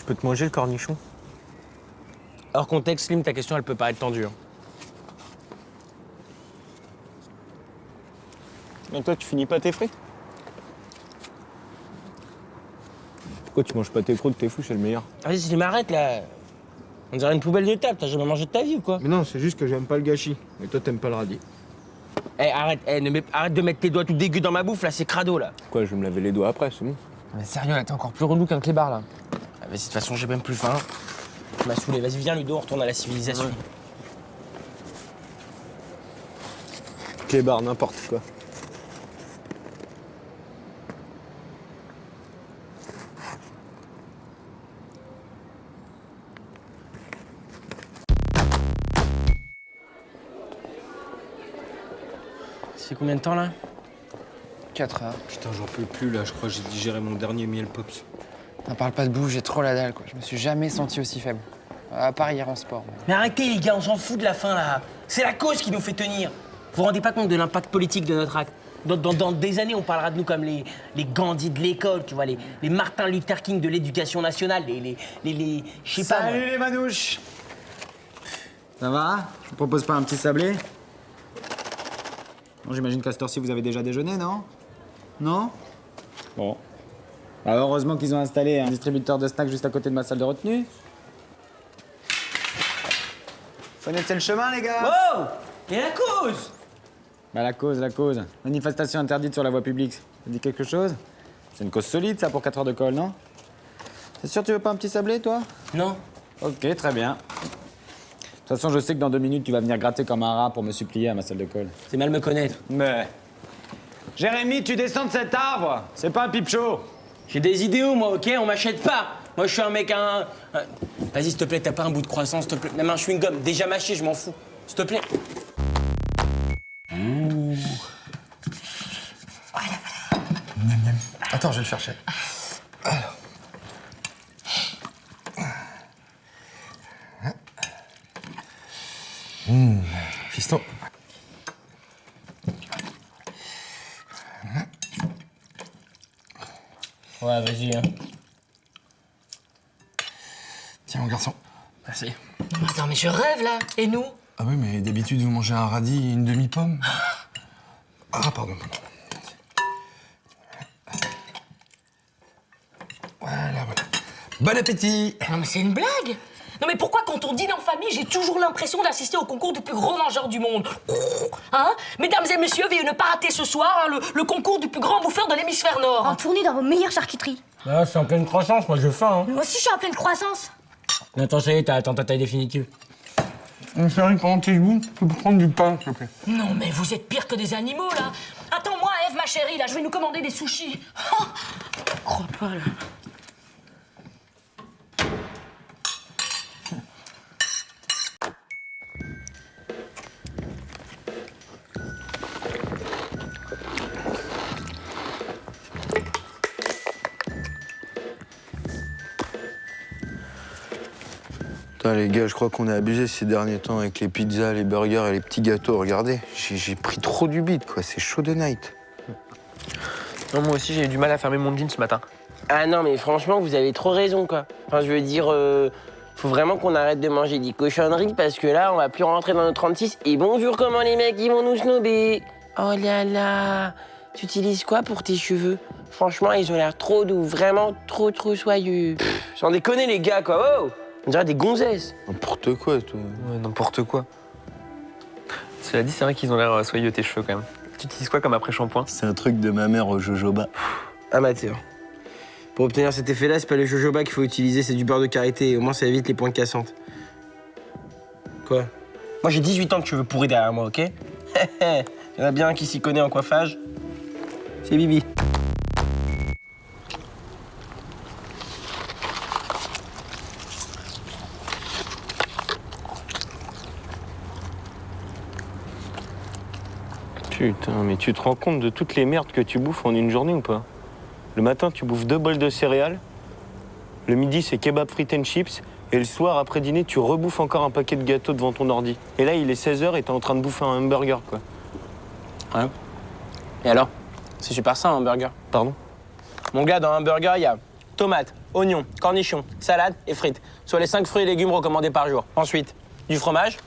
Je peux te manger le cornichon? Hors contexte, Slim, ta question, elle peut paraître tendue. Hein. Et toi, tu finis pas tes frites? Pourquoi tu manges pas tes croûtes? T'es fou, c'est le meilleur. Vas-y, Slim, arrête, là. On dirait une poubelle de table. T'as jamais mangé de ta vie ou quoi? Mais non, c'est juste que j'aime pas le gâchis. Et toi, t'aimes pas le radis. Arrête, arrête de mettre tes doigts tout dégueux dans ma bouffe, là, c'est crado, là. Quoi, je vais me laver les doigts après, c'est bon. Mais sérieux, là, t'es encore plus relou qu'un clébard, là. Ah, vas-y, de toute façon, j'ai même plus faim. Tu m'as saoulé. Vas-y, viens, Ludo, on retourne à la civilisation. Ouais. Clébard, n'importe quoi. C'est combien de temps, là? 4 heures. Putain, j'en peux plus, là. Je crois que j'ai digéré mon dernier miel pops. N'en parle pas de bouffe, j'ai trop la dalle, quoi. Je me suis jamais senti aussi faible. À part hier en sport. Mais arrêtez, les gars, on s'en fout de la fin, là. C'est la cause qui nous fait tenir. Vous vous rendez pas compte de l'impact politique de notre acte? Dans des années, on parlera de nous comme les Gandhi de l'école, tu vois, les Martin Luther King de l'éducation nationale, je sais pas. Salut les manouches. Ça va? Je vous propose pas un petit sablé? Bon, j'imagine qu'à cette heure-ci, vous avez déjà déjeuné, non? Non? Bon. Bah, heureusement qu'ils ont installé un distributeur de snacks juste à côté de ma salle de retenue. Connaissez le chemin, les gars? Oh! Et la cause! Bah, la cause. Manifestation interdite sur la voie publique. Ça dit quelque chose? C'est une cause solide, ça, pour 4 heures de colle, non? T'es sûr que tu veux pas un petit sablé, toi? Non. Ok, très bien. De toute façon, je sais que dans 2 minutes, tu vas venir gratter comme un rat pour me supplier à ma salle de colle. C'est mal me connaître. Mais... Jérémy, tu descends de cet arbre. C'est pas un pipe show. J'ai des idéaux, moi, ok? On m'achète pas. Moi, je suis un mec, Vas-y, s'il te plaît, t'as pas un bout de croissant, s'il te plaît. Même un chewing-gum, déjà mâché, je m'en fous. S'il te plaît. Ouh. Voilà, voilà. Miam, miam. Attends, je vais le chercher. Alors. Fiston. Ouais, vas-y, hein. Tiens, mon garçon. Merci. Attends, mais je rêve, là. Et nous? Ah oui, mais d'habitude, vous mangez un radis et une demi-pomme. Ah, pardon. Voilà. Bon appétit! Non, mais c'est une blague. Non, mais pourquoi, quand on dîne en famille, j'ai toujours l'impression d'assister au concours du plus gros mangeur du monde? Hein? Mesdames et messieurs, veuillez ne pas rater ce soir le concours du plus grand bouffeur de l'hémisphère nord. En tournée dans vos meilleures charcuteries. Ah, je suis en pleine croissance, moi, j'ai faim, hein. Moi aussi, je suis en pleine croissance. Attends, ça y est, t'as atteint ta taille définitive. Chérie, pendant que tu bouges, tu peux prendre du pain, s'il te plaît. Non, mais vous êtes pire que des animaux, là. Attends-moi, Ève, ma chérie, là, je vais nous commander des sushis. Oh, je crois pas, là. Putain, les gars, je crois qu'on a abusé ces derniers temps avec les pizzas, les burgers et les petits gâteaux. Regardez, j'ai pris trop du bide, quoi. C'est chaud de night. Non, moi aussi, j'ai eu du mal à fermer mon jean ce matin. Ah non, mais franchement, vous avez trop raison, quoi. Enfin, je veux dire, faut vraiment qu'on arrête de manger des cochonneries parce que là, on va plus rentrer dans nos 36. Et bonjour, comment les mecs, ils vont nous snober. Oh là là. Tu utilises quoi pour tes cheveux? Franchement, ils ont l'air trop doux, vraiment trop soyeux. Sans déconner, les gars, quoi. Oh, on dirait des gonzesses. N'importe quoi, toi. Ouais, n'importe quoi. Cela dit, c'est vrai qu'ils ont l'air soyeux tes cheveux quand même. Tu utilises quoi comme après-shampoing? C'est un truc de ma mère au jojoba. Amateur. Pour obtenir cet effet-là, c'est pas le jojoba qu'il faut utiliser, c'est du beurre de karité. Au moins, ça évite les pointes cassantes. Quoi? Moi, j'ai 18 ans de cheveux pourris derrière moi, ok? Il y en a bien un qui s'y connaît en coiffage. C'est Bibi. Putain, mais tu te rends compte de toutes les merdes que tu bouffes en une journée ou pas? Le matin, tu bouffes 2 bols de céréales. Le midi, c'est kebab frites and chips. Et le soir, après dîner, tu rebouffes encore un paquet de gâteaux devant ton ordi. Et là, il est 16h et t'es en train de bouffer un hamburger, quoi. Ouais. Et alors? C'est super ça, un burger. Pardon? Mon gars, dans un burger, il y a tomates, oignons, cornichons, salade et frites. Soit les 5 fruits et légumes recommandés par jour. Ensuite, du fromage,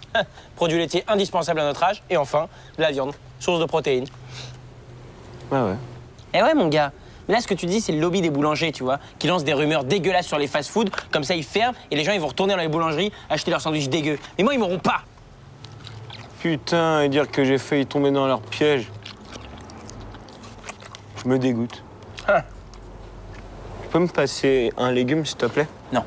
produit laitier indispensable à notre âge. Et enfin, de la viande, source de protéines. Ah ouais. Eh ouais, mon gars. Mais là, ce que tu dis, c'est le lobby des boulangers, tu vois, qui lance des rumeurs dégueulasses sur les fast-foods. Comme ça, ils ferment et les gens, ils vont retourner dans les boulangeries acheter leurs sandwichs dégueux. Mais moi, ils m'auront pas. Putain, et dire que j'ai failli tomber dans leur piège. Je me dégoûte. Ah. Tu peux me passer un légume, s'il te plaît? Non.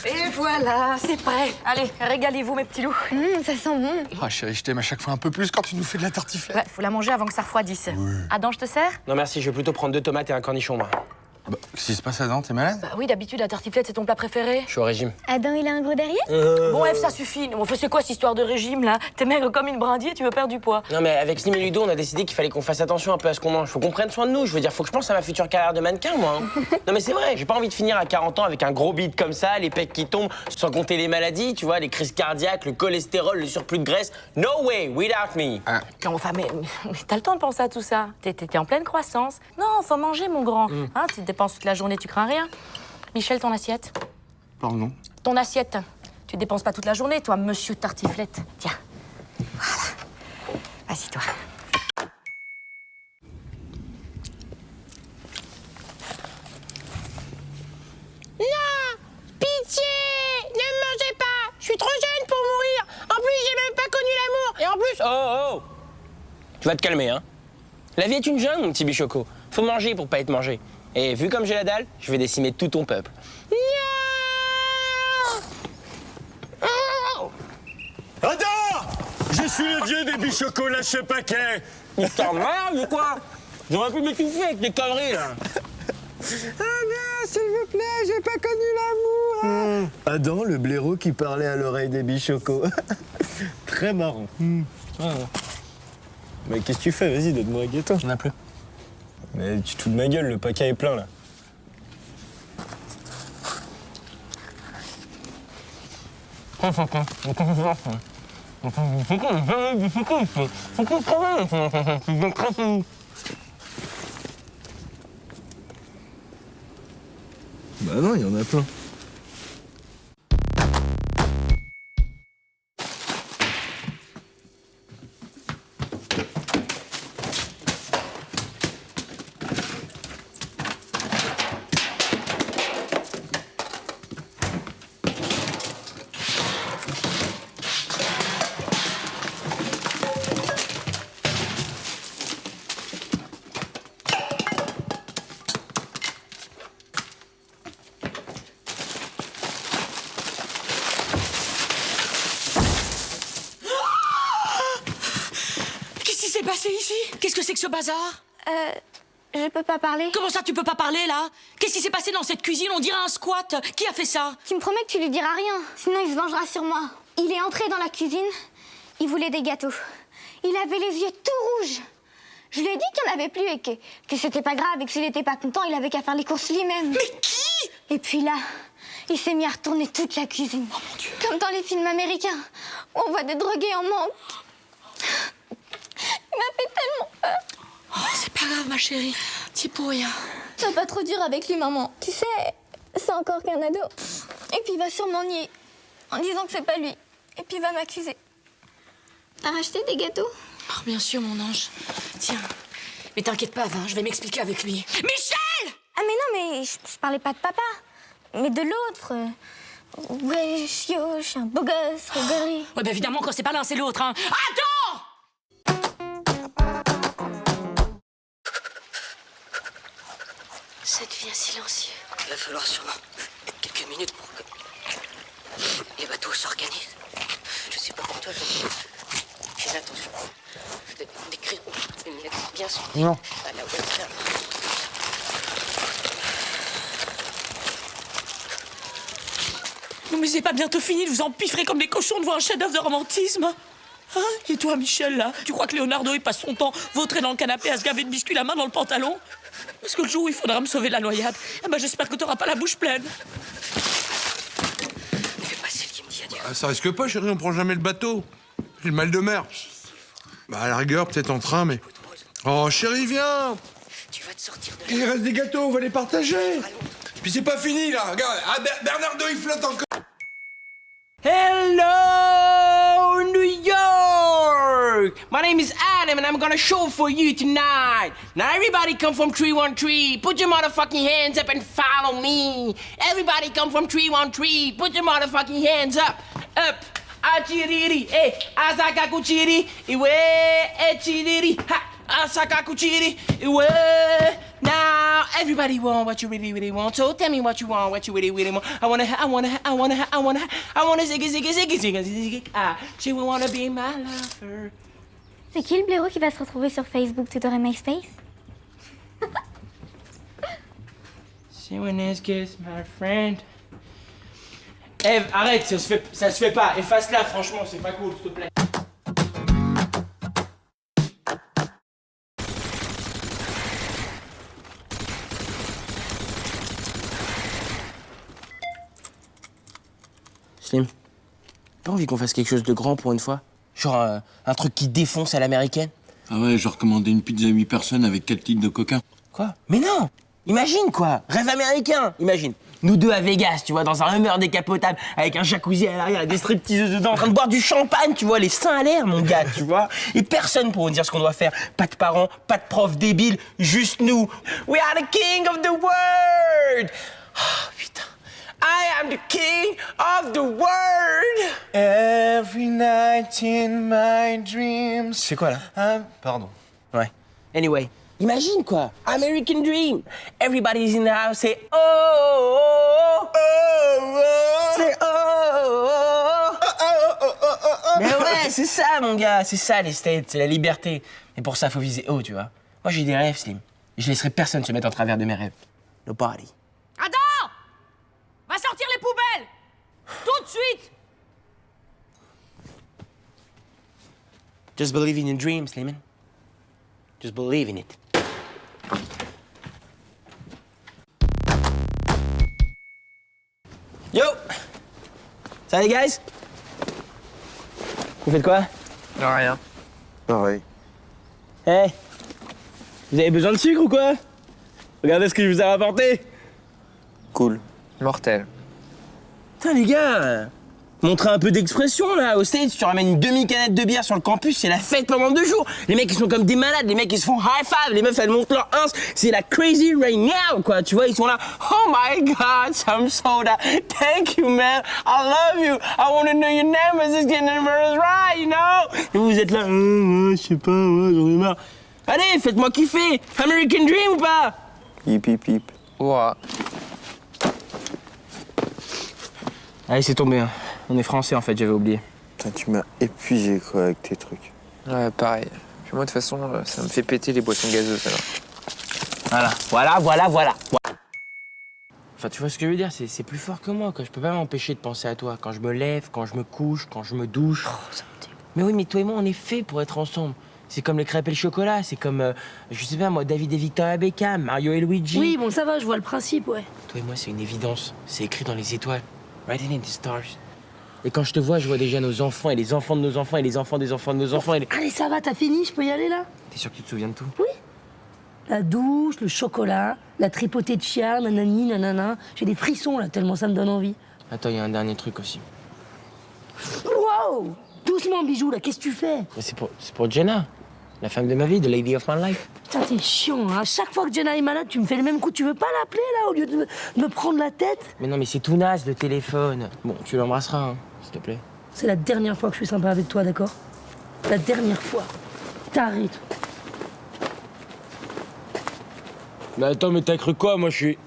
Et voilà, c'est prêt. Allez, régalez-vous, mes petits loups. Ça sent bon. Ah chérie, je t'aime à chaque fois un peu plus quand tu nous fais de la tartiflette. Ouais, faut la manger avant que ça refroidisse. Adam, je te sers? Non, merci, je vais plutôt prendre 2 tomates et un cornichon, moi. Bah, qu'est-ce qui se passe Adam, t'es malade? Bah oui, d'habitude, la tartiflette, c'est ton plat préféré. Je suis au régime. Adam, il a un gros derrière? Bon, Eve, ça suffit. On fait c'est quoi cette histoire de régime, là? T'es maigre comme une brindille et tu veux perdre du poids. Non, mais avec Slim et Ludo, on a décidé qu'il fallait qu'on fasse attention un peu à ce qu'on mange. Faut qu'on prenne soin de nous. Je veux dire, faut que je pense à ma future carrière de mannequin, moi. hein. Non, mais c'est vrai, j'ai pas envie de finir à 40 ans avec un gros bide comme ça, les pecs qui tombent, sans compter les maladies, tu vois, les crises cardiaques, le cholestérol, le surplus de graisse. No way, without me. Non, enfin, mais t'as le temps de penser à tout ça. T'es en pleine croissance. Non, faut manger, mon grand. Hein, tu te dépenses toute la journée, tu crains rien. Michel, ton assiette. Pardon. Ton assiette. Tu dépenses pas toute la journée, toi, monsieur tartiflette. Tiens. Voilà. Assis-toi. Pitié, ne me mangez pas. Je suis trop jeune pour mourir. En plus, j'ai même pas connu l'amour. Et en plus, oh. Tu vas te calmer, hein. La vie est une jungle, mon petit bichoco. Faut manger pour pas être mangé. Et vu comme j'ai la dalle, je vais décimer tout ton peuple. Adam! Je suis le dieu des bichocos, lâche ce paquet! Mais t'en marre ou quoi? J'aurais pu m'étouffer avec tes conneries, là. S'il vous plaît, j'ai pas connu l'amour. Adam, le blaireau qui parlait à l'oreille des bichocos. Très marrant. Mais qu'est-ce que tu fais? Vas-y, donne-moi un gâteau. J'en ai plus. Mais tu te fous de ma gueule, le paquet est plein, là. Bah non, il y en a plein. Qu'est-ce qui s'est passé ici? Qu'est-ce que c'est que ce bazar? Je peux pas parler. Comment ça, tu peux pas parler, là? Qu'est-ce qui s'est passé dans cette cuisine? On dirait un squat. Qui a fait ça? Tu me promets que tu lui diras rien, sinon il se vengera sur moi. Il est entré dans la cuisine, il voulait des gâteaux. Il avait les yeux tout rouges. Je lui ai dit qu'il n'y en avait plus et que c'était pas grave et que s'il était pas content, il avait qu'à faire les courses lui-même. Mais qui? Et puis là, il s'est mis à retourner toute la cuisine. Oh mon Dieu. Comme dans les films américains, où on voit des drogués en manque. Il m'a fait tellement peur. Oh, c'est pas grave, ma chérie. T'y es pour rien. Sois pas trop dur avec lui, maman. Tu sais, c'est encore qu'un ado. Et puis il va sûrement nier, en disant que c'est pas lui. Et puis il va m'accuser. T'as racheté des gâteaux? Oh, bien sûr, mon ange. Tiens. Mais t'inquiète pas, Vin, je vais m'expliquer avec lui. Michel! Ah mais non, mais je parlais pas de papa, mais de l'autre. Wesh, yosh, un beau gosse, rigolerie. Ouais, bah évidemment, quand c'est pas l'un, c'est l'autre, hein. Attends! Ça devient silencieux. Il va falloir sûrement quelques minutes pour que les bateaux s'organisent. Je sais pas pour toi, j'ai l'intention d'écrire une lettre bien sortie à la webcam. Non mais c'est pas bientôt fini de vous empiffrer comme des cochons devant un chef-d'œuvre de romantisme? Hein? Et toi, Michel, là, tu crois que Leonardo, il passe son temps vautré dans le canapé à se gaver de biscuits la main dans le pantalon? Parce que le jour où il faudra me sauver de la noyade, eh ben, j'espère que t'auras pas la bouche pleine. Ne fais pas celle qui me dit adieu. Ah, ça risque pas, chérie, on prend jamais le bateau. J'ai le mal de mer. Bah, à la rigueur, peut-être en train, mais Oh, chérie, viens. Tu vas te sortir de Il là. reste des gâteaux, on va les partager. Allons. Puis c'est pas fini, là. Regarde, ah, Bernardo, il flotte encore. Hello, New York! My name is Adam and I'm gonna show for you tonight. Now everybody come from 313. Put your motherfucking hands up and follow me. Everybody come from 313. Put your motherfucking hands up. Up. Achiriri, eh, asakakuchiri, iwe, echiriri, ha, asakakuchiri, iwe. Now everybody want what you really, really want. So tell me what you want, what you really, really want. I wanna, ziggy. Ah, she will wanna be my lover. C'est qui le blaireau qui va se retrouver sur Facebook, Twitter et MySpace? She wanna kiss my friend. Eve, arrête, ça se fait pas. Efface-la, franchement, c'est pas cool, s'il te plaît. Slim, pas envie qu'on fasse quelque chose de grand pour une fois? Genre un truc qui défonce à l'américaine? Ah ouais, je recommandais une pizza 8 personnes avec 4 litres de coca. Quoi? Mais non! Imagine quoi! Rêve américain! Imagine! Nous deux à Vegas, tu vois, dans un Hummer décapotable, avec un jacuzzi à l'arrière, des stripteaseuses dedans, en train de boire du champagne, tu vois, les seins à l'air, mon gars, tu vois. Et personne pour nous dire ce qu'on doit faire. Pas de parents, pas de profs débiles, juste nous. We are the king of the world! Oh, putain. I am the king of the world! Every night in my dreams. C'est quoi, là? Pardon. Ouais. Anyway. Imagine quoi, American Dream. Everybody's in the house, say oh, oh, oh, oh. Say oh, oh, oh. Mais ouais, c'est ça mon gars, c'est ça les States, c'est la liberté. Et pour ça, faut viser haut, tu vois. Moi j'ai des rêves, Slim. Et je laisserai personne se mettre en travers de mes rêves. Nobody. Adam! Va sortir les poubelles! Tout de suite! Just believe in your dreams, Slim. Just believe in it. Yo! Ça va les guys? Vous faites quoi? Non, rien. Pareil. Eh! Vous avez besoin de sucre ou quoi? Regardez ce que je vous ai rapporté! Cool. Mortel. Putain les gars! Montrez un peu d'expression là, au States, tu ramènes une demi-canette de bière sur le campus, c'est la fête pendant 2 jours. Les mecs ils sont comme des malades, les mecs ils se font high five, les meufs elles montent leur ins, c'est la crazy right now quoi, tu vois, ils sont là, oh my god, some soda, thank you man, I love you, I wanna know your name, but this getting right, you know? Et vous êtes là, je sais pas, j'en ai marre. Allez, faites-moi kiffer, American Dream ou pas? Hip hip hip. Ouah. Allez, c'est tombé, hein. On est français en fait, j'avais oublié. Putain, tu m'as épuisé quoi avec tes trucs. Ouais, pareil. Puis moi, de toute façon, ça me fait péter les boissons gazeuses, alors. Voilà. Enfin, tu vois ce que je veux dire, c'est plus fort que moi, quoi. Je peux pas m'empêcher de penser à toi. Quand je me lève, quand je me couche, quand je me douche. Oh, ça me dégoûte. Mais oui, mais toi et moi, on est faits pour être ensemble. C'est comme les crêpes et le chocolat, c'est comme, je sais pas moi, David et Victoria Beckham, Mario et Luigi. Oui, bon, ça va, je vois le principe, ouais. Toi et moi, c'est une évidence. C'est écrit dans les étoiles. Written in the stars. Et quand je te vois, je vois déjà nos enfants et les enfants de nos enfants et les enfants des enfants de nos enfants et les... Allez, ça va, t'as fini, je peux y aller là? T'es sûr que tu te souviens de tout? Oui. La douche, le chocolat, la tripotée de chien, nanani, nanana. J'ai des frissons là, tellement ça me donne envie. Attends, il y a un dernier truc aussi. Wow! Doucement, bijou, là, qu'est-ce que tu fais? Mais c'est pour Jenna, la femme de ma vie, the lady of my life. Putain, t'es chiant, hein. À chaque fois que Jenna est malade, tu me fais le même coup. Tu veux pas l'appeler, là, au lieu de me prendre la tête? Mais non, mais c'est tout naze, le téléphone. Bon, tu l'embrasseras, hein, s'il te plaît. C'est la dernière fois que je suis sympa avec toi, d'accord? La dernière fois. T'arrêtes. Mais attends, mais t'as cru quoi? Moi, je suis...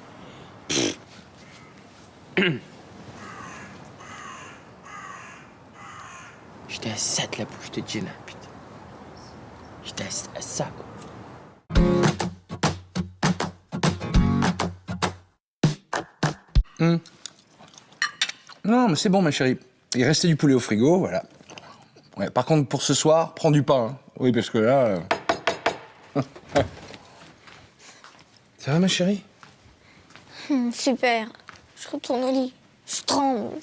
J'étais à ça de la bouche de Jenna, putain. J'étais à ça, quoi. Non, mais c'est bon, ma chérie. Il restait du poulet au frigo, voilà. Ouais, par contre, pour ce soir, prends du pain. Hein. Oui, parce que là... Ça va, ma chérie? Super. Je retourne au lit. Je tremble.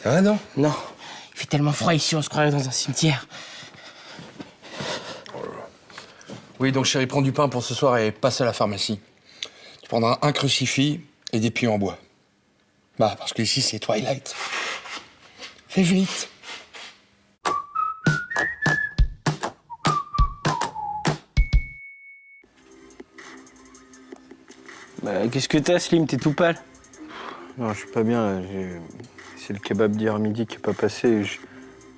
Ça va, non? Non, il fait tellement froid ici, on se croirait dans un cimetière. Oui, donc chérie, prends du pain pour ce soir et passe à la pharmacie. Tu prendras un crucifix et des pieux en bois. Bah, parce que ici, c'est Twilight. Fais vite. Bah, qu'est-ce que t'as, Slim? T'es tout pâle. Non, je suis pas bien là. C'est le kebab d'hier midi qui est pas passé.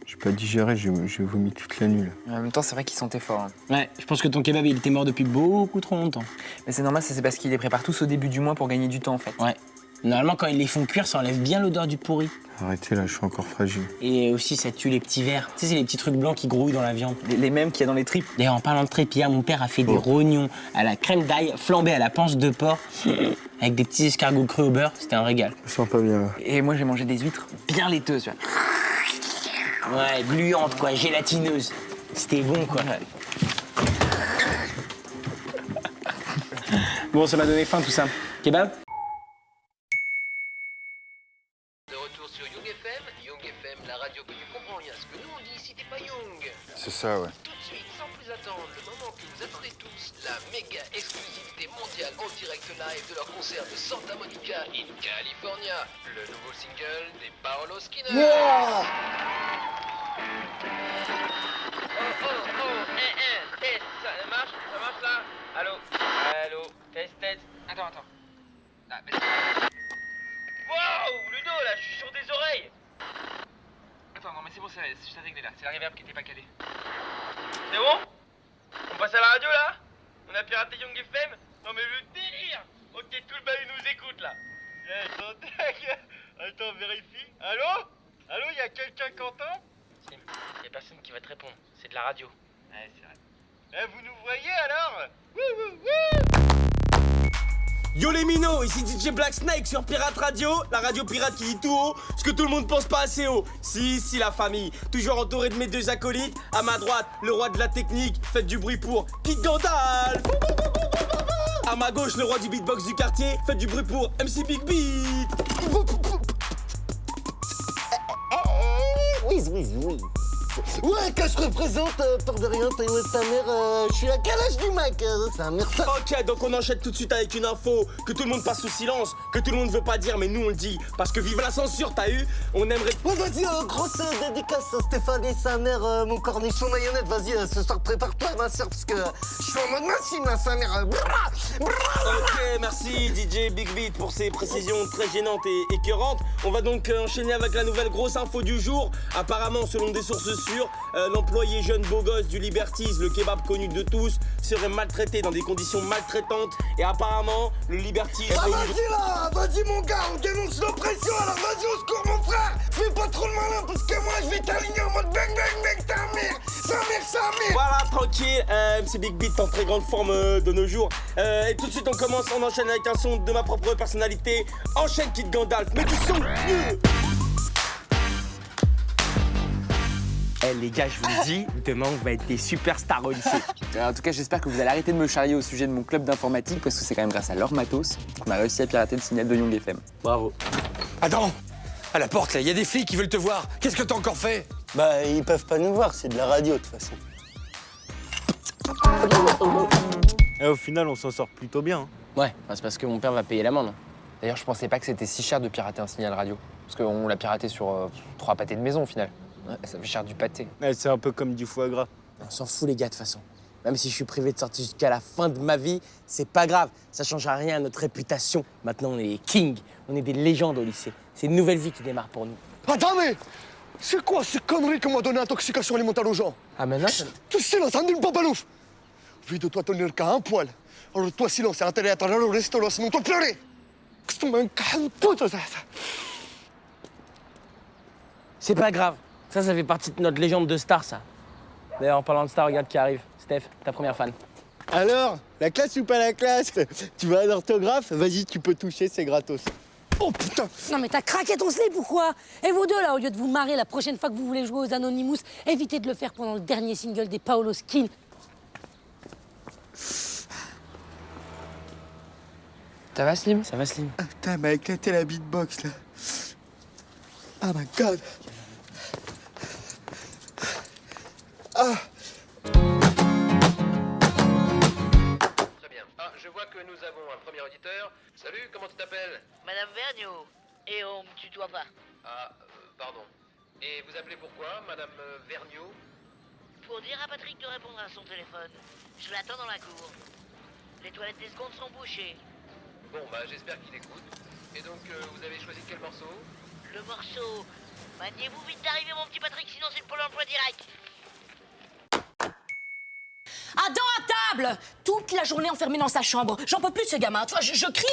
J'ai pas digéré, j'ai vomi toute la nuit. Là. En même temps, c'est vrai qu'il sentait fort. Hein. Ouais, je pense que ton kebab, il était mort depuis beaucoup trop longtemps. Mais c'est normal, ça c'est parce qu'il les prépare tous au début du mois pour gagner du temps en fait. Ouais. Normalement, quand ils les font cuire, ça enlève bien l'odeur du pourri. Arrêtez là, je suis encore fragile. Et aussi, ça tue les petits vers. Tu sais, c'est les petits trucs blancs qui grouillent dans la viande. Les mêmes qu'il y a dans les tripes. D'ailleurs, en parlant de tripes, hier, mon père a fait des rognons à la crème d'ail flambés à la panse de porc avec des petits escargots crus au beurre. C'était un régal. Je me sens pas bien là. Et moi j'ai mangé des huîtres bien laiteuses. Tu vois. Ouais, gluantes, quoi, gélatineuses. C'était bon, quoi. Bon, ça m'a donné faim, tout ça. Kebab? De retour sur Young FM, la radio que tu comprends rien. Ce que nous on dit ici, t'es pas Young. C'est ça, ouais. Tout de suite, sans plus attendre, le moment que vous attendez tous, la méga exclusivité mondiale en direct live de leur concert de Santa Monica in California. Le nouveau single des Paolo Skinner. Test, ça marche là? Allô? Test. Attends. Wow, Ludo, là, je suis sur des oreilles. Attends, non, mais c'est bon, c'est réglé là. C'est la reverb qui était pas calée. C'est bon? On passe à la radio là? On a piraté Young FM? Non, mais le délire! Ok, tout le bahut nous écoute là. Attends, vérifie. Allô, y'a quelqu'un qui entend? Y'a personne qui va te répondre. C'est de la radio. Ouais, c'est vrai. Vous nous voyez alors? Yo les minots, ici DJ Black Snake sur Pirate Radio, la radio pirate qui dit tout haut ce que tout le monde pense pas assez haut. Si, la famille, toujours entouré de mes deux acolytes. À ma droite, le roi de la technique, faites du bruit pour Kid Gandalf. À ma gauche, le roi du beatbox du quartier, faites du bruit pour MC Big Beat. Oui. Ouais, que je représente, peur de rien, t'es ta mère, je suis à quel âge du mec, c'est un merde. Ok, donc on enchaîne tout de suite avec une info que tout le monde passe sous silence, que tout le monde veut pas dire, mais nous on le dit, parce que vive la censure, t'as eu, on aimerait... Ouais, vas-y, grosse dédicace à Stéphane et sa mère, mon cornichon mayonnette, vas-y, ce soir prépare-toi ma soeur, parce que je suis en mode machine, là, sa mère. Ok, merci DJ Big Beat pour ces précisions très gênantes et écœurantes. On va donc enchaîner avec la nouvelle grosse info du jour. Apparemment, selon des sources sûres, l'employé jeune beau gosse du Liberties, le kebab connu de tous, serait maltraité dans des conditions maltraitantes. Et apparemment, le Liberties... Ah vas-y là, vas-y mon gars, on dénonce l'oppression, alors vas-y au secours mon frère. Fais pas trop le malin, parce que moi je vais t'aligner en mode bang bang bang, sa mère. Voilà, tranquille, MC Big Beat en très grande forme de nos jours. Et tout de suite on enchaîne avec un son de ma propre personnalité. Enchaîne Kid Gandalf, mais du son. Eh les gars, je vous le dis, demain on va être des superstars au lycée. En tout cas, j'espère que vous allez arrêter de me charrier au sujet de mon club d'informatique parce que c'est quand même grâce à leur matos qu'on a réussi à pirater le signal de Young FM. Bravo. Attends, à la porte là, il y a des flics qui veulent te voir. Qu'est-ce que t'as encore fait? Bah, ils peuvent pas nous voir, c'est de la radio de toute façon. Et au final, on s'en sort plutôt bien. Hein. Ouais, c'est parce que mon père va payer l'amende. D'ailleurs, je pensais pas que c'était si cher de pirater un signal radio. Parce qu'on l'a piraté sur 3 pâtés de maison au final. Ouais, ça fait cher du pâté. Ouais, c'est un peu comme du foie gras. On s'en fout les gars de toute façon. Même si je suis privé de sortie jusqu'à la fin de ma vie, c'est pas grave. Ça changera rien à notre réputation. Maintenant, on est les kings. On est des légendes au lycée. C'est une nouvelle vie qui démarre pour nous. Attends, mais c'est quoi ces conneries qu'on m'a donné intoxication alimentaire aux gens? Ah, maintenant, Tu sais, là, ça me dit pas balouf. Vu de toi tenir qu'à un poil. Alors toi, silence, c'est intérêt à t'aller au restaurant, sinon toi pleurer. c'est pas grave. Ça fait partie de notre légende de star, ça. D'ailleurs, en parlant de star, regarde qui arrive. Steph, ta première fan. Alors, la classe ou pas la classe? Tu vas à l'orthographe? Vas-y, tu peux toucher, c'est gratos. Oh putain! Non mais t'as craqué ton slip ou quoi? Et vous deux là, au lieu de vous marrer la prochaine fois que vous voulez jouer aux Anonymous, évitez de le faire pendant le dernier single des Paolo Skin. Ça va Slim? Ça va Slim? Ah, putain, m'a éclaté la beatbox là. Oh my god! Ah! me tutoie pas. Ah, pardon. Et vous appelez pourquoi, Madame Vergniaud? Pour dire à Patrick de répondre à son téléphone. Je l'attends dans la cour. Les toilettes des secondes sont bouchées. Bon, bah j'espère qu'il écoute. Et donc, vous avez choisi quel morceau? Le morceau. Maniez-vous vite d'arriver, mon petit Patrick, sinon c'est pour l'emploi direct. Adam à table! Toute la journée enfermé dans sa chambre. J'en peux plus de ce gamin. Tu vois, je crie,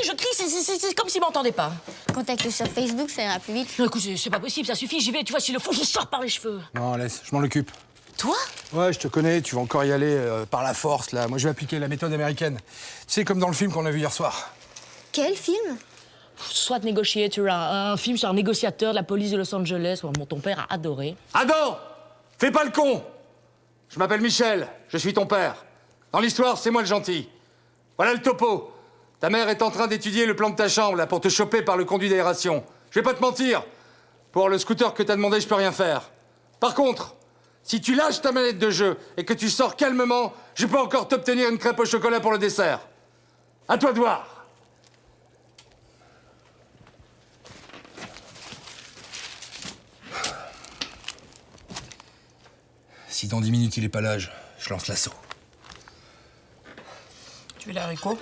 c'est comme s'il m'entendait pas. Contacte-le sur Facebook, ça ira plus vite. Non, écoute, c'est pas possible, ça suffit, j'y vais. Tu vois, s'il le faut, je sors par les cheveux. Non, laisse, je m'en occupe. Toi? Ouais, je te connais, tu vas encore y aller par la force, là. Moi, je vais appliquer la méthode américaine. C'est comme dans le film qu'on a vu hier soir. Quel film? Soit Negotiator, un film sur un négociateur de la police de Los Angeles. Bon, ton père a adoré. Adam! Fais pas le con! Je m'appelle Michel, je suis ton père. Dans l'histoire, c'est moi le gentil. Voilà le topo. Ta mère est en train d'étudier le plan de ta chambre, là, pour te choper par le conduit d'aération. Je vais pas te mentir. Pour le scooter que t'as demandé, je peux rien faire. Par contre, si tu lâches ta manette de jeu et que tu sors calmement, je peux encore t'obtenir une crêpe au chocolat pour le dessert. À toi de voir. Si dans 10 minutes il est pas là, je lance l'assaut. Tu veux les haricots?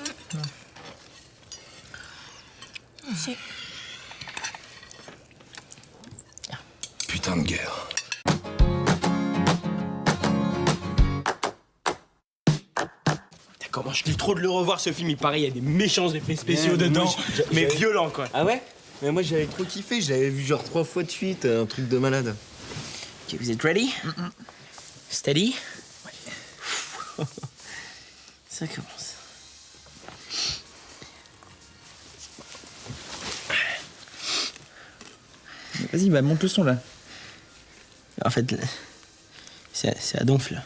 Si. Putain de guerre. Comment je dis trop de le revoir ce film, il paraît, il y a des méchants effets spéciaux dedans, mais violents quoi. Ah ouais? Mais moi j'avais trop kiffé, je l'avais vu genre 3 fois de suite, un truc de malade. Ok, vous êtes ready? Steady? Ouais. Ça commence. Vas-y, bah monte le son là. En fait, c'est à donf là.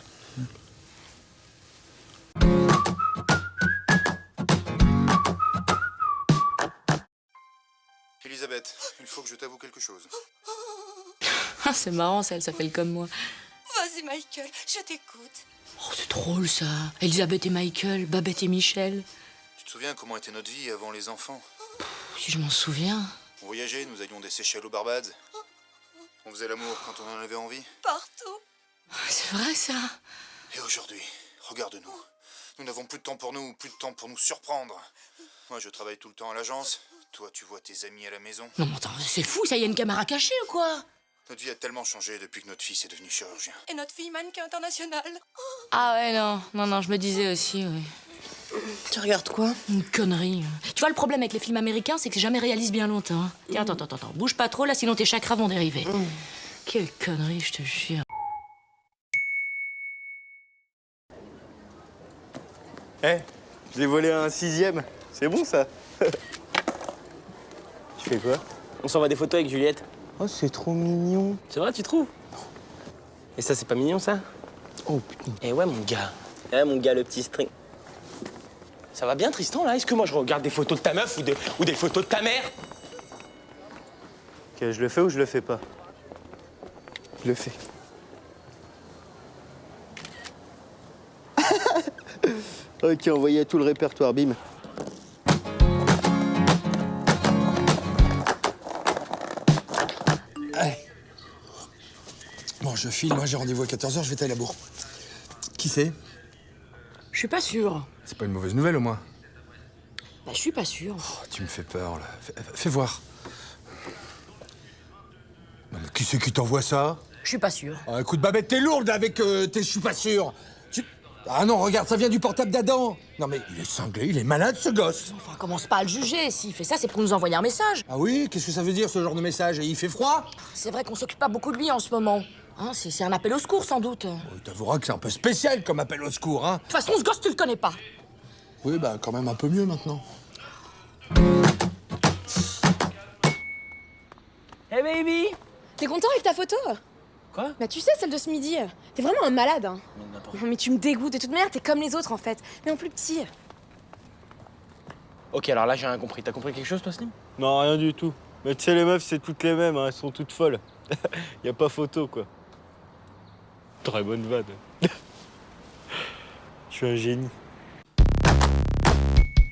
Elisabeth, il faut que je t'avoue quelque chose. Ah, c'est marrant, ça, elle s'appelle comme moi. Vas-y, Michael, je t'écoute. Oh, c'est drôle, ça. Elisabeth et Michael, Babette et Michel. Tu te souviens comment était notre vie avant les enfants? Si je m'en souviens. On voyageait, nous allions des Seychelles aux Barbades. On faisait l'amour quand on en avait envie. Partout. C'est vrai, ça. Et aujourd'hui, regarde-nous. Nous n'avons plus de temps pour nous, plus de temps pour nous surprendre. Moi, je travaille tout le temps à l'agence. Toi, tu vois tes amis à la maison. Non, mais attends, c'est fou, ça y a une caméra cachée ou quoi? Notre vie a tellement changé depuis que notre fils est devenu chirurgien. Et notre fille mannequin international. Ah ouais, non, je me disais aussi, oui. Tu regardes quoi? Une connerie. Tu vois, le problème avec les films américains, c'est que c'est jamais réalisé bien longtemps. Tiens, attends, bouge pas trop, là, sinon tes chakras vont dériver. Quelle connerie, je te jure. Je l'ai volé à un 6e. C'est bon ça? Tu fais quoi? On s'envoie des photos avec Juliette. Oh, c'est trop mignon. C'est vrai, tu trouves? Et ça, c'est pas mignon, ça? Oh putain. Eh ouais, mon gars. Eh, mon gars, le petit string. Ça va bien, Tristan, là? Est-ce que moi, je regarde des photos de ta meuf ou des photos de ta mère? Ok, je le fais ou je le fais pas? Je le fais. Ok, envoyez tout le répertoire, bim. Allez. Bon, je file, moi j'ai rendez-vous à 14h, je vais tailler la bourre. Qui c'est? Je suis pas sûre. C'est pas une mauvaise nouvelle au moins. Bah, je suis pas sûre. Oh, tu me fais peur là. Fais voir. Non, mais qui c'est qui t'envoie ça? Je suis pas sûre. Oh, écoute, Babette, t'es lourde avec tes je suis pas sûr. Ah non, regarde, ça vient du portable d'Adam. Non mais il est cinglé, il est malade ce gosse. Enfin, commence pas à le juger. S'il fait ça, c'est pour nous envoyer un message. Ah oui? Qu'est-ce que ça veut dire ce genre de message? Et il fait froid? C'est vrai qu'on s'occupe pas beaucoup de lui en ce moment. Hein, c'est un appel au secours, sans doute. Il t'avouera que c'est un peu spécial comme appel au secours, hein. De toute façon, ce gosse, tu le connais pas. Oui, bah quand même un peu mieux maintenant. Hey baby! T'es content avec ta photo? Quoi? Bah tu sais, celle de ce midi. T'es vraiment un malade, hein. Non mais tu me dégoûtes. De toute manière, t'es comme les autres en fait. Mais en plus petit. Ok, alors là, j'ai rien compris. T'as compris quelque chose, toi, Slim? Non, rien du tout. Mais tu sais, les meufs, c'est toutes les mêmes, hein, elles sont toutes folles. Y a pas photo, quoi. Très bonne vanne. Je suis un génie.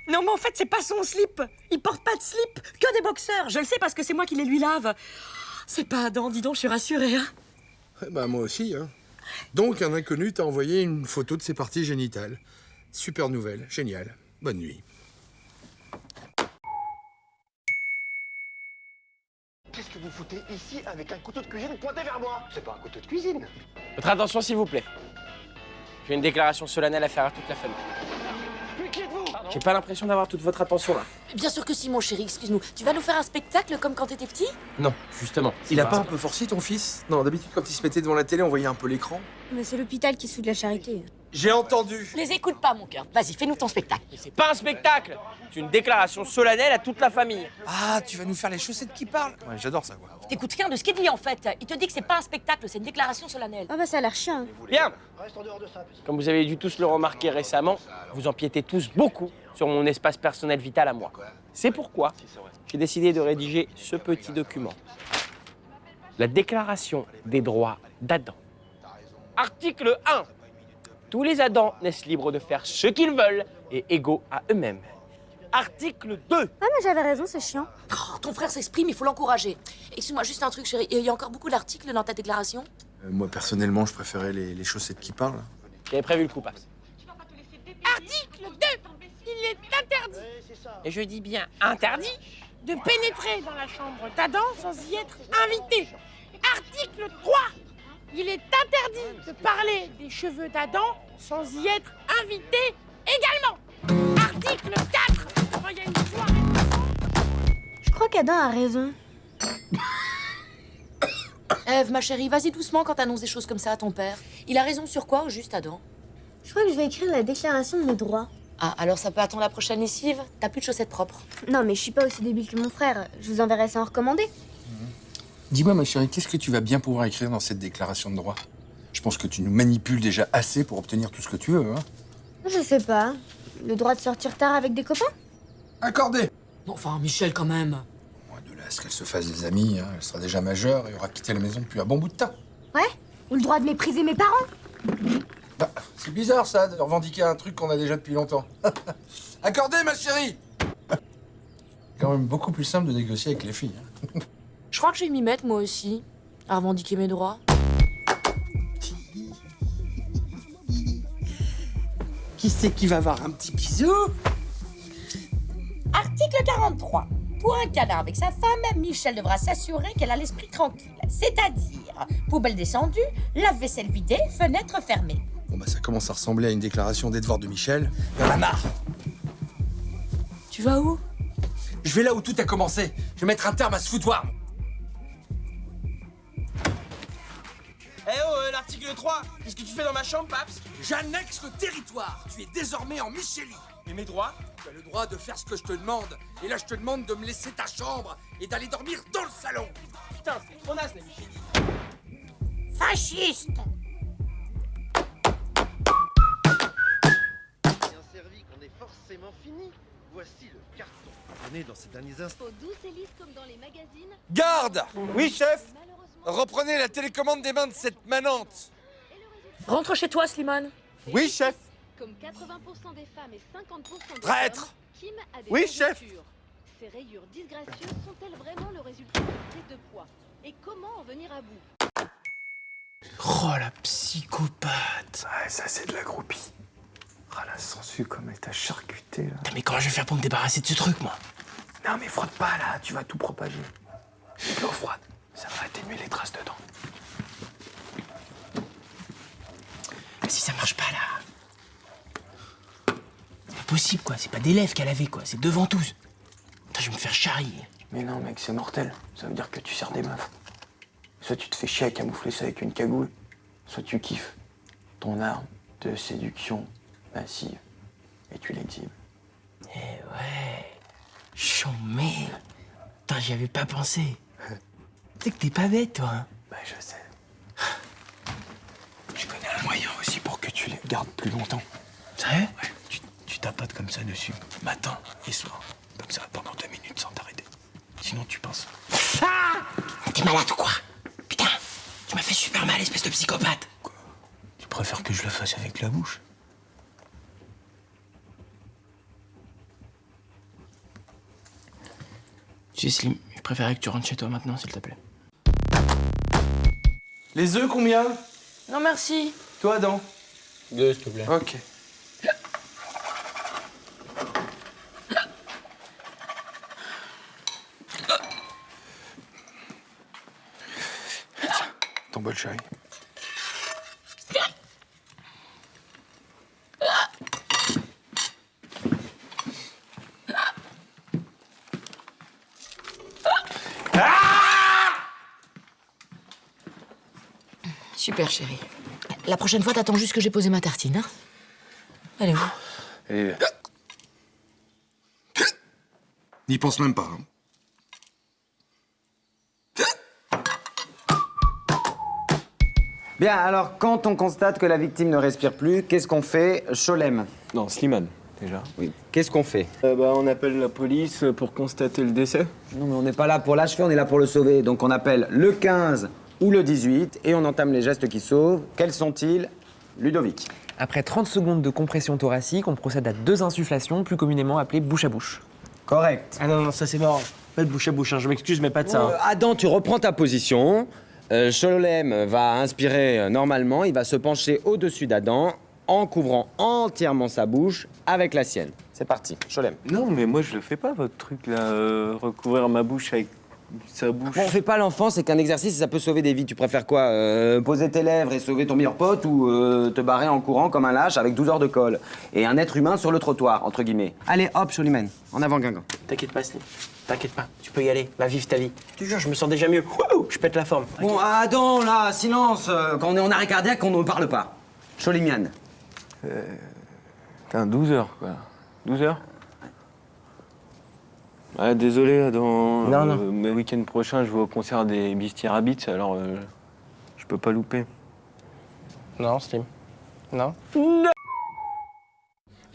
Non Non, mais en fait, c'est pas son slip. Il porte pas de slip, que des boxeurs. Je le sais parce que c'est moi qui les lui lave. C'est pas Adam, dis donc, je suis rassurée, hein. Bah, moi aussi, hein. Donc, un inconnu t'a envoyé une photo de ses parties génitales. Super nouvelle, génial. Bonne nuit. Qu'est-ce que vous foutez ici avec un couteau de cuisine pointé vers moi? C'est pas un couteau de cuisine. Votre attention, s'il vous plaît. J'ai une déclaration solennelle à faire à toute la famille. Mais qui êtes-vous? J'ai pas l'impression d'avoir toute votre attention là. Bien sûr que si, mon chéri, excuse-nous. Tu vas nous faire un spectacle comme quand t'étais petit? Non, justement. Il a pas un peu forci ton fils? Non, d'habitude quand il se mettait devant la télé, on voyait un peu l'écran. Mais c'est l'hôpital qui se fout de la charité. J'ai entendu. Les écoute pas, mon cœur. Vas-y, fais-nous ton spectacle. C'est pas un spectacle. C'est une déclaration solennelle à toute la famille. Ah, tu vas nous faire les chaussettes qui parlent? Ouais, j'adore ça, quoi. T'écoutes rien de ce qu'il dit en fait. Il te dit que c'est pas un spectacle, c'est une déclaration solennelle. Ah bah ça a l'air chiant. Bien. Reste en dehors de ça. Comme vous avez dû tous le remarquer récemment, vous empiétez tous beaucoup sur mon espace personnel vital à moi. C'est pourquoi j'ai décidé de rédiger ce petit document. La déclaration des droits d'Adam. Article 1. Tous les Adams naissent libres de faire ce qu'ils veulent et égaux à eux-mêmes. Article 2. Ah mais j'avais raison, c'est chiant. Oh, ton frère s'exprime, il faut l'encourager. Excuse-moi, juste un truc, chérie. Il y a encore beaucoup d'articles dans ta déclaration? Moi, personnellement, je préférais les chaussettes qui parlent. J'avais prévu le coup, Paps. Article 2. Il est interdit. Et je dis bien interdit De pénétrer dans la chambre d'Adam sans y être invité. Article 3. Il est interdit de parler des cheveux d'Adam sans y être invité également. Article 4. Quand il y a une soirée... Je crois qu'Adam a raison. Ève, ma chérie, vas-y doucement quand t'annonces des choses comme ça à ton père. Il a raison sur quoi, au juste, Adam? Je crois que je vais écrire la déclaration de mes droits. Ah, alors ça peut attendre la prochaine lessive? T'as plus de chaussettes propres. Non mais je suis pas aussi débile que mon frère. Je vous enverrai ça en recommandé. Dis-moi, ma chérie, qu'est-ce que tu vas bien pouvoir écrire dans cette déclaration de droit? Je pense que tu nous manipules déjà assez pour obtenir tout ce que tu veux, hein? Je sais pas. Le droit de sortir tard avec des copains? Accordé. Bon, enfin, Michel, quand même. De là à ce qu'elle se fasse des amis, hein, elle sera déjà majeure et aura quitté la maison depuis un bon bout de temps. Ouais? Ou le droit de mépriser mes parents? Bah, c'est bizarre, ça, de revendiquer un truc qu'on a déjà depuis longtemps. Accordé, ma chérie. Quand même beaucoup plus simple de négocier avec les filles. Hein. Je crois que je vais m'y mettre, moi aussi, à revendiquer mes droits. Qui c'est qui va avoir un petit bisou? Article 43. Pour un câlin avec sa femme, Michel devra s'assurer qu'elle a l'esprit tranquille. C'est-à-dire, poubelle descendue, lave-vaisselle vidée, fenêtre fermée. Bon, bah, ça commence à ressembler à une déclaration des devoirs de Michel. Il y en a marre. Tu vas où? Je vais là où tout a commencé. Je vais mettre un terme à ce foutoir. Eh oh, l'article 3, qu'est-ce que tu fais dans ma chambre, Paps? J'annexe le territoire. Tu es désormais en Micheli. Et mes droits? Tu as le droit de faire ce que je te demande. Et là, je te demande de me laisser ta chambre et d'aller dormir dans le salon. Putain, c'est trop naze, la Michel. Fasciste. Bien servi qu'on est forcément fini. Voici le carton. Venez dans ces derniers instants. comme dans les magazines. Garde! Oui, chef? Reprenez la télécommande des mains de cette manante. Rentre chez toi, Slimane. Oui, chef. Comme 80% des femmes et 50% des Traître. hommes, Kim a des Oui, vergetures. chef. Ces rayures disgracieuses sont-elles vraiment le résultat d'une prise de poids? Et comment en venir à bout? Oh, la psychopathe. Ouais, ça, c'est de la groupie. Ah, la sangsue, comme elle t'a charcuté, là. Mais comment je vais faire pour me débarrasser de ce truc, moi? Non, mais frotte pas, là. Tu vas tout propager. De l'eau froide. Ça va atténuer les traces dedans. Mais si ça marche pas, là... C'est pas possible, quoi. C'est pas des lèvres qu'elle avait, quoi. C'est devant tous. Putain, je vais me faire charrier. Mais non, mec, c'est mortel. Ça veut dire que tu sers des meufs. Soit tu te fais chier à camoufler ça avec une cagoule, soit tu kiffes ton arme de séduction massive et tu l'exhibes. Eh ouais... Chambé. Putain, j'y avais pas pensé. Tu sais que t'es pas bête, toi. Hein. Bah, je sais. Je connais un moyen aussi pour que tu les gardes plus longtemps. Sérieux? Ouais, tu tapotes comme ça dessus, matin et soir. Comme ça, pendant 2 minutes sans t'arrêter. Sinon, tu penses. Ah! T'es malade ou quoi? Putain, tu m'as fait super mal, espèce de psychopathe. Quoi? Tu préfères que je le fasse avec la bouche? Tu sais, Slim, je préférerais que tu rentres chez toi maintenant, s'il te plaît. Les œufs, combien? Non, merci. Toi, Adam? 2, s'il te plaît. Ok. Ton bol, chérie. Super, chérie. La prochaine fois, t'attends juste que j'ai posé ma tartine, hein? Elle est où? Et... N'y pense même pas. Hein. Bien, alors, quand on constate que la victime ne respire plus, qu'est-ce qu'on fait? Cholem. Non, Slimane, déjà. Oui. Qu'est-ce qu'on fait? On appelle la police pour constater le décès. Non, mais on n'est pas là pour l'achever, on est là pour le sauver. Donc on appelle le 15 ou le 18 et on entame les gestes qui sauvent. Quels sont-ils? Ludovic. Après 30 secondes de compression thoracique, on procède à 2 insufflations, plus communément appelées bouche à bouche. Correct. Ah non, ça c'est mort. Pas de bouche à bouche, hein. Je m'excuse, mais pas de ça. Hein. Adam, tu reprends ta position. Cholem va inspirer normalement, il va se pencher au-dessus d'Adam en couvrant entièrement sa bouche avec la sienne. C'est parti, Cholem. Non, mais moi je le fais pas, votre truc là, recouvrir ma bouche avec sa bouche. Bon, on fait pas l'enfant, c'est qu'un exercice et ça peut sauver des vies. Tu préfères quoi? Poser tes lèvres et sauver ton meilleur pote ou te barrer en courant comme un lâche avec 12 heures de colle? Et un être humain sur le trottoir, entre guillemets. Allez, hop, Cholimène, en avant, Guingamp. T'inquiète pas, Slim. T'inquiète pas, tu peux y aller, va vivre ta vie. Je te jure, je me sens déjà mieux. Wouhou, je pète la forme. Bon, Adam, là, silence. Quand on est en arrêt cardiaque, on ne parle pas. Cholimiane. 12 heures, quoi. 12 heures? Ah, désolé, Adam. Non. Mais week-end prochain, je vais au concert des Beastie Rabbits, alors je peux pas louper. Non, Slim. Non.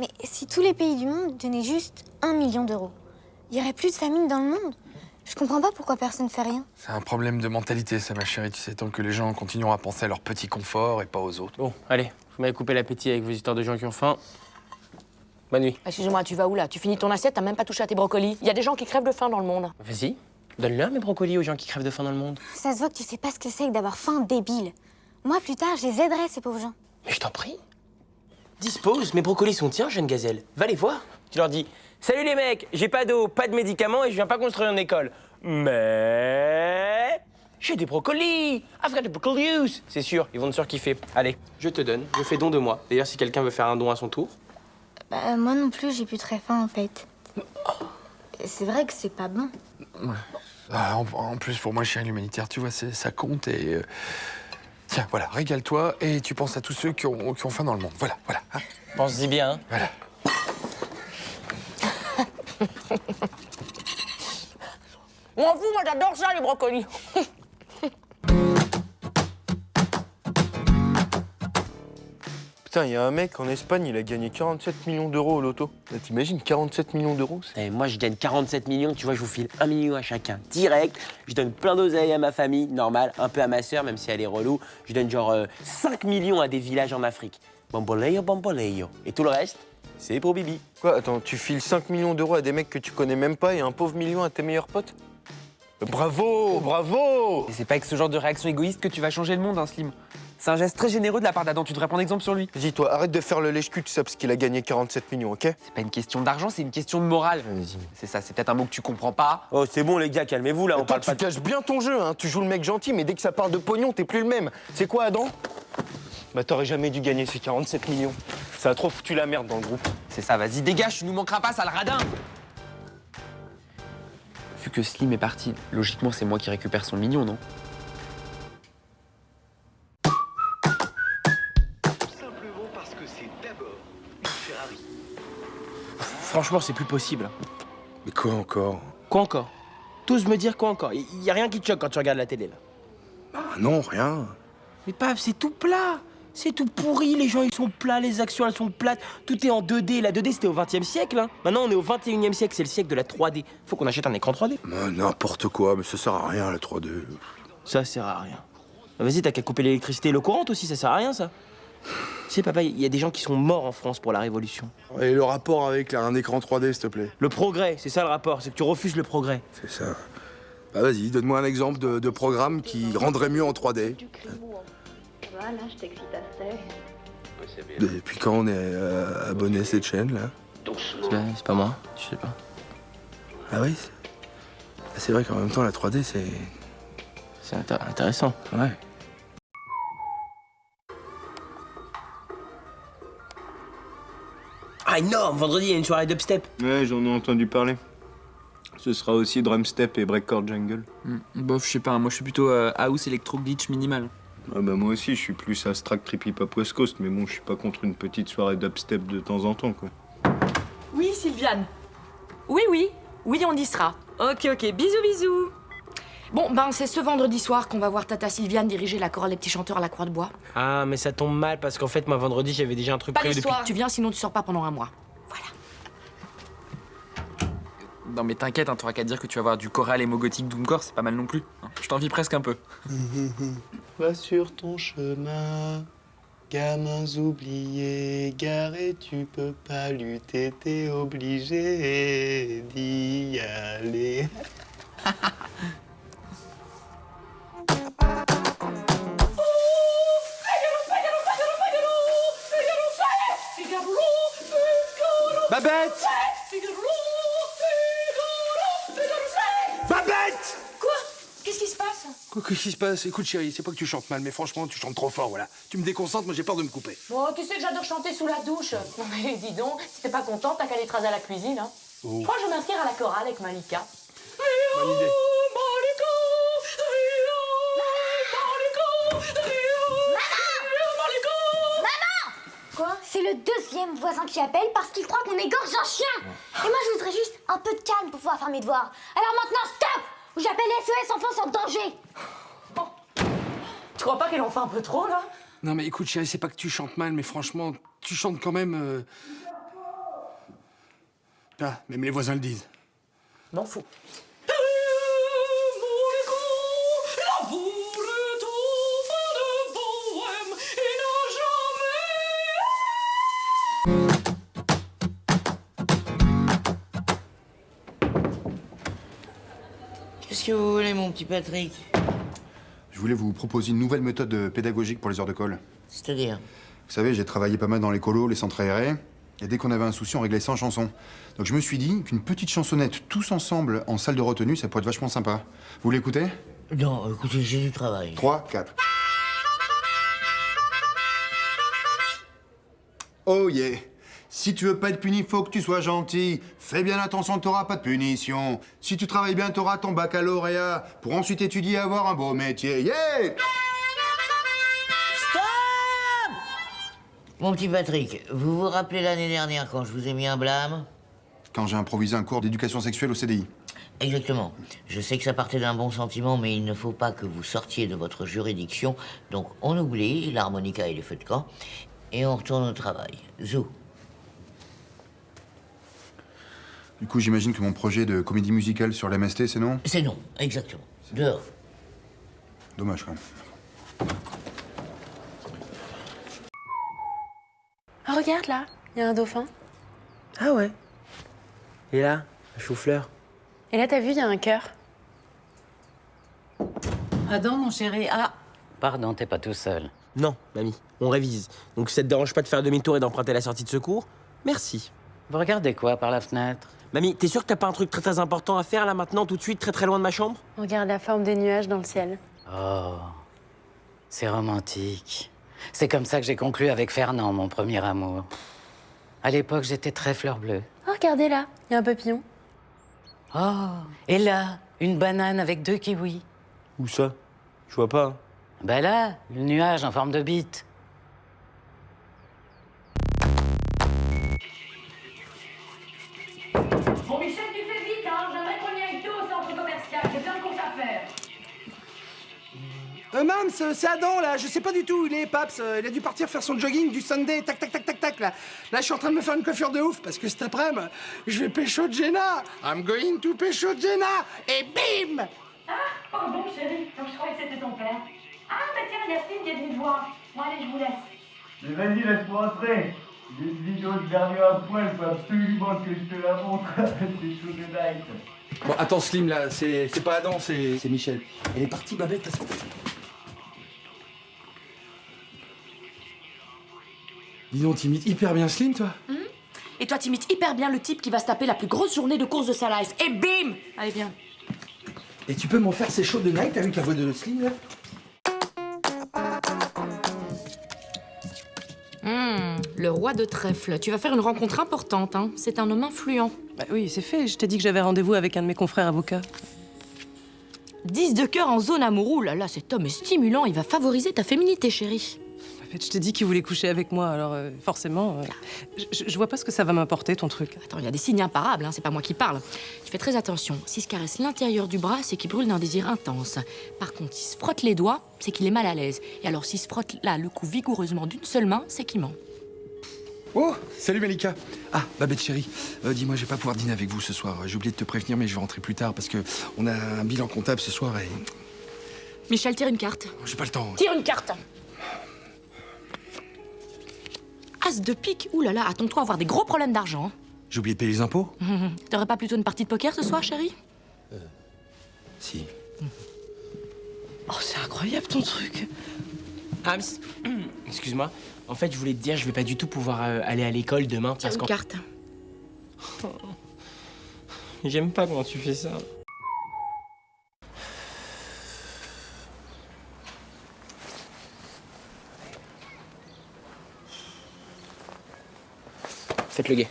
Mais si tous les pays du monde donnaient juste 1 million d'euros, il y aurait plus de famine dans le monde. Je comprends pas pourquoi personne fait rien. C'est un problème de mentalité, ça, ma chérie. Tu sais, tant que les gens continueront à penser à leur petit confort et pas aux autres. Bon, allez, vous m'avez coupé l'appétit avec vos histoires de gens qui ont faim. Bonne nuit. Excuse-moi, tu vas où là? Tu finis ton assiette, t'as même pas touché à tes brocolis. Il y a des gens qui crèvent de faim dans le monde. Vas-y, donne-le mes brocolis aux gens qui crèvent de faim dans le monde. Ça se voit que tu sais pas ce que c'est que d'avoir faim, débile. Moi, plus tard, je les aiderai, ces pauvres gens. Mais je t'en prie. Dispose, mes brocolis sont tiens, jeune gazelle. Va les voir. Tu leur dis, salut les mecs, j'ai pas d'eau, pas de médicaments et je viens pas construire une école. Mais... j'ai des brocolis. I've got the brocolis. C'est sûr, ils vont te surkiffer. Allez, je te donne, je fais don de moi. D'ailleurs, si quelqu'un veut faire un don à son tour. Moi non plus, j'ai plus très faim, en fait. C'est vrai que c'est pas bon. Ouais. Ah, en plus, pour moi, chérie, l'humanitaire, tu vois, ça compte et... Tiens, voilà, régale-toi et tu penses à tous ceux qui ont faim dans le monde. Voilà. Hein. Pense-y bien, hein. Voilà. M'en fous, moi j'adore ça, les brocolis. Putain, il y a un mec en Espagne, il a gagné 47 millions d'euros au loto. T'imagines, 47 millions d'euros? Moi, je gagne 47 millions, tu vois, je vous file 1 million à chacun, direct. Je donne plein d'oseille à ma famille, normal, un peu à ma sœur, même si elle est relou. Je donne genre 5 millions à des villages en Afrique. Bamboleyo, bamboleyo. Et tout le reste, c'est pour Bibi. Quoi, attends, tu files 5 millions d'euros à des mecs que tu connais même pas et un pauvre million à tes meilleurs potes? Bravo, bravo! Et c'est pas avec ce genre de réaction égoïste que tu vas changer le monde, hein, Slim. C'est un geste très généreux de la part d'Adam, tu devrais prendre exemple sur lui. Vas-y, toi, arrête de faire le lèche-cul, tout ça, parce qu'il a gagné 47 millions, ok? C'est pas une question d'argent, c'est une question de morale. C'est ça, c'est peut-être un mot que tu comprends pas. Oh, c'est bon, les gars, calmez-vous, là, on toi, parle pas tu caches bien ton jeu, hein. Tu joues le mec gentil, mais dès que ça parle de pognon, t'es plus le même. C'est quoi, Adam? Bah, t'aurais jamais dû gagner ces 47 millions. Ça a trop foutu la merde dans le groupe. C'est ça, vas-y, dégage, tu nous manqueras pas, sale radin! Vu que Slim est parti, logiquement, c'est moi qui récupère son million, non? Franchement, c'est plus possible. Mais quoi encore? Quoi encore? T'oses me dire quoi encore? Y a rien qui te choque quand tu regardes la télé, là. Ah non, rien. Mais paf, c'est tout plat. C'est tout pourri, les gens ils sont plats, les actions elles sont plates, tout est en 2D. La 2D c'était au 20e siècle, hein. Maintenant on est au 21e siècle, c'est le siècle de la 3D. Faut qu'on achète un écran 3D. N'importe quoi, mais ça sert à rien la 3D. Ça sert à rien. Vas-y, t'as qu'à couper l'électricité et l'eau courante aussi, ça sert à rien ça. Tu sais, papa, il y a des gens qui sont morts en France pour la Révolution. Et le rapport avec un écran 3D, s'il te plaît. Le progrès, c'est ça le rapport, c'est que tu refuses le progrès. C'est ça. Bah vas-y, donne-moi un exemple de programme qui rendrait mieux en 3D. Voilà, je t'excite assez. Depuis quand on est abonné à cette chaîne, là? C'est pas moi, je sais pas. Ah oui? C'est vrai qu'en même temps, la 3D, c'est... C'est intéressant. Ouais. Ah, énorme! Vendredi, il y a une soirée dubstep. Ouais, j'en ai entendu parler. Ce sera aussi drumstep et breakcore jungle. Bof, je sais pas, moi je suis plutôt house électro glitch minimal. Ah bah moi aussi, je suis plus abstract trippy pop west coast, mais bon, je suis pas contre une petite soirée dubstep de temps en temps, quoi. Oui, Sylviane. Oui, on y sera. Ok, bisous. Bon, ben c'est ce vendredi soir qu'on va voir Tata Sylviane diriger la chorale des petits chanteurs à la Croix de Bois. Ah, mais ça tombe mal parce qu'en fait, moi, vendredi, j'avais déjà un truc Pas prévu d'histoire, tu viens sinon tu sors pas pendant un mois. Non mais t'inquiète, hein, t'auras qu'à dire que tu vas voir du choral émo-gothique doomcore, c'est pas mal non plus. Je t'envie presque un peu. Va sur ton chemin, gamins oubliés, garés, tu peux pas lutter, t'es obligé d'y aller. Babette! Babette! Quoi? Qu'est-ce qui se passe? Qu'est-ce qui se passe? Écoute, chérie, c'est pas que tu chantes mal, mais franchement, tu chantes trop fort, voilà. Tu me déconcentres, moi j'ai peur de me couper. Bon, tu sais que j'adore chanter sous la douche. Non mais dis donc, si t'es pas contente, t'as qu'à aller te raser à la cuisine, hein. Oh. Je crois que je vais m'inscrire à la chorale avec Malika. Bonne idée. Quoi? C'est le deuxième voisin qui appelle parce qu'il croit qu'on égorge un chien. Et moi, je voudrais juste un peu de calme pour pouvoir faire mes devoirs. Alors maintenant, stop! Ou j'appelle SOS Enfance en danger. Tu crois pas qu'elle en fait un peu trop, là? Non mais écoute, chérie, c'est pas que tu chantes mal, mais franchement, tu chantes quand même... Ah, même les voisins le disent. M'en fous. Qu'est-ce que vous voulez, mon petit Patrick? Je voulais vous proposer une nouvelle méthode pédagogique pour les heures de colle. C'est-à-dire? Vous savez, j'ai travaillé pas mal dans les colos, les centres aérés, et dès qu'on avait un souci, on réglait ça en chanson. Donc je me suis dit qu'une petite chansonnette tous ensemble en salle de retenue, ça pourrait être vachement sympa. Vous l'écoutez? Non, écoutez, j'ai du travail. 3, 4. Oh yeah! Si tu veux pas être puni, faut que tu sois gentil. Fais bien attention, t'auras pas de punition. Si tu travailles bien, t'auras ton baccalauréat. Pour ensuite étudier et avoir un beau métier. Yeah! Stop! Mon petit Patrick, vous vous rappelez l'année dernière quand je vous ai mis un blâme? Quand j'ai improvisé un cours d'éducation sexuelle au CDI. Exactement. Je sais que ça partait d'un bon sentiment, mais il ne faut pas que vous sortiez de votre juridiction. Donc on oublie l'harmonica et les feux de camp, et on retourne au travail. Zou. Du coup, j'imagine que mon projet de comédie musicale sur l'MST, c'est non? C'est non, exactement. Dehors. Dommage, quand même. Ah, regarde là, il y a un dauphin. Ah ouais. Et là, un chou-fleur. Et là, t'as vu, il y a un cœur. Pardon, mon chéri. Ah, Pardon, t'es pas tout seul. Non, mamie, on révise. Donc si ça te dérange pas de faire demi-tour et d'emprunter la sortie de secours, merci. Vous regardez quoi par la fenêtre? Mamie, t'es sûre que t'as pas un truc très important à faire là maintenant, tout de suite, très très loin de ma chambre? Regarde la forme des nuages dans le ciel. Oh, c'est romantique. C'est comme ça que j'ai conclu avec Fernand, mon premier amour. À l'époque, j'étais très fleur bleue. Oh, regardez là, il y a un papillon. Oh, et là, une banane avec 2 kiwis. Où ça? Je vois pas. Ben là, le nuage en forme de bite. Bon, Michel, tu fais vite, hein. J'aimerais qu'on y aille tous au centre commercial. J'ai plein de courses à faire. Mams, c'est Adam là, je sais pas du tout où il est, Paps. Il a dû partir faire son jogging du Sunday, tac tac tac tac tac là. Là, je suis en train de me faire une coiffure de ouf parce que cet après-midi, je vais pécho Jenna. I'm going to pécho Jenna. Et bim! Ah, pardon, chérie. Donc, je croyais que c'était ton père. Ah, bah tiens, Yacine qui est venu te voir. Bon, allez, je vous laisse. Mais vas-y, laisse-moi entrer. J'ai une vidéo de Garnier à poil, faut absolument que je te la montre. C'est chaud de night. Bon, attends, Slim, là, c'est pas Adam, c'est Michel. Elle est partie, Babette, parce que... Dis donc, t'imites hyper bien Slim, toi. Et toi, t'imites hyper bien le type qui va se taper la plus grosse journée de course de sa life. Et bim! Allez, viens. Et tu peux m'en faire ces shows de night avec la voix de Slim, là? Le roi de trèfle. Tu vas faire une rencontre importante, hein. C'est un homme influent. Bah oui, c'est fait. Je t'ai dit que j'avais rendez-vous avec un de mes confrères avocats. 10 de cœur en zone amour. Ouh là là, cet homme est stimulant. Il va favoriser ta féminité, chérie. En fait, je t'ai dit qu'il voulait coucher avec moi, alors forcément... je vois pas ce que ça va m'apporter, ton truc. Attends, il y a des signes imparables, hein. C'est pas moi qui parle. Tu fais très attention. S'il se caresse l'intérieur du bras, c'est qu'il brûle d'un désir intense. Par contre, s'il se frotte les doigts, c'est qu'il est mal à l'aise. Et alors, s'il se frotte là le cou vigoureusement d'une seule main, c'est qu'il ment. Oh, salut Malika. Ah, Babette chérie, dis-moi, je vais pas pouvoir dîner avec vous ce soir. J'ai oublié de te prévenir, mais je vais rentrer plus tard parce que on a un bilan comptable ce soir et... Michel, tire une carte. J'ai pas le temps. Tire une carte. As de pique. Ouh là là, attends-toi à avoir des gros problèmes d'argent. J'ai oublié de payer les impôts? T'aurais pas plutôt une partie de poker ce soir, chérie? Si. Oh, c'est incroyable, ton truc. Hams, excuse-moi. En fait, je voulais te dire, je vais pas du tout pouvoir aller à l'école demain. Tire une carte. J'aime pas comment tu fais ça. Faites le guet.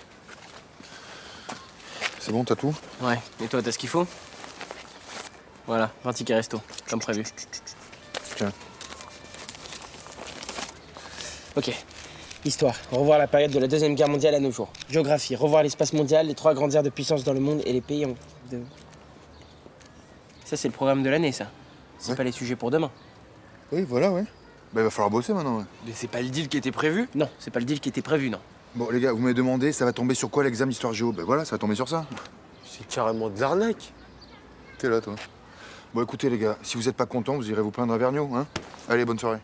C'est bon, t'as tout? Ouais. Et toi, t'as ce qu'il faut? Voilà, 20 tickets resto, comme prévu. Tiens. Ok. Histoire, revoir la période de la Deuxième Guerre mondiale à nos jours. Géographie, revoir l'espace mondial, les 3 grandes aires de puissance dans le monde et les pays en... Ça, c'est le programme de l'année, ça. C'est pas les sujets pour demain. Oui, voilà, ouais. Bah, il va falloir bosser maintenant, ouais. Mais c'est pas le deal qui était prévu? Non, c'est pas le deal qui était prévu, non. Bon, les gars, vous m'avez demandé, ça va tomber sur quoi l'examen d'histoire géo? Ben voilà, ça va tomber sur ça. C'est carrément de l'arnaque. T'es là, toi. Bon, écoutez, les gars, si vous êtes pas contents, vous irez vous plaindre à Vergniaud, hein? Allez, bonne soirée.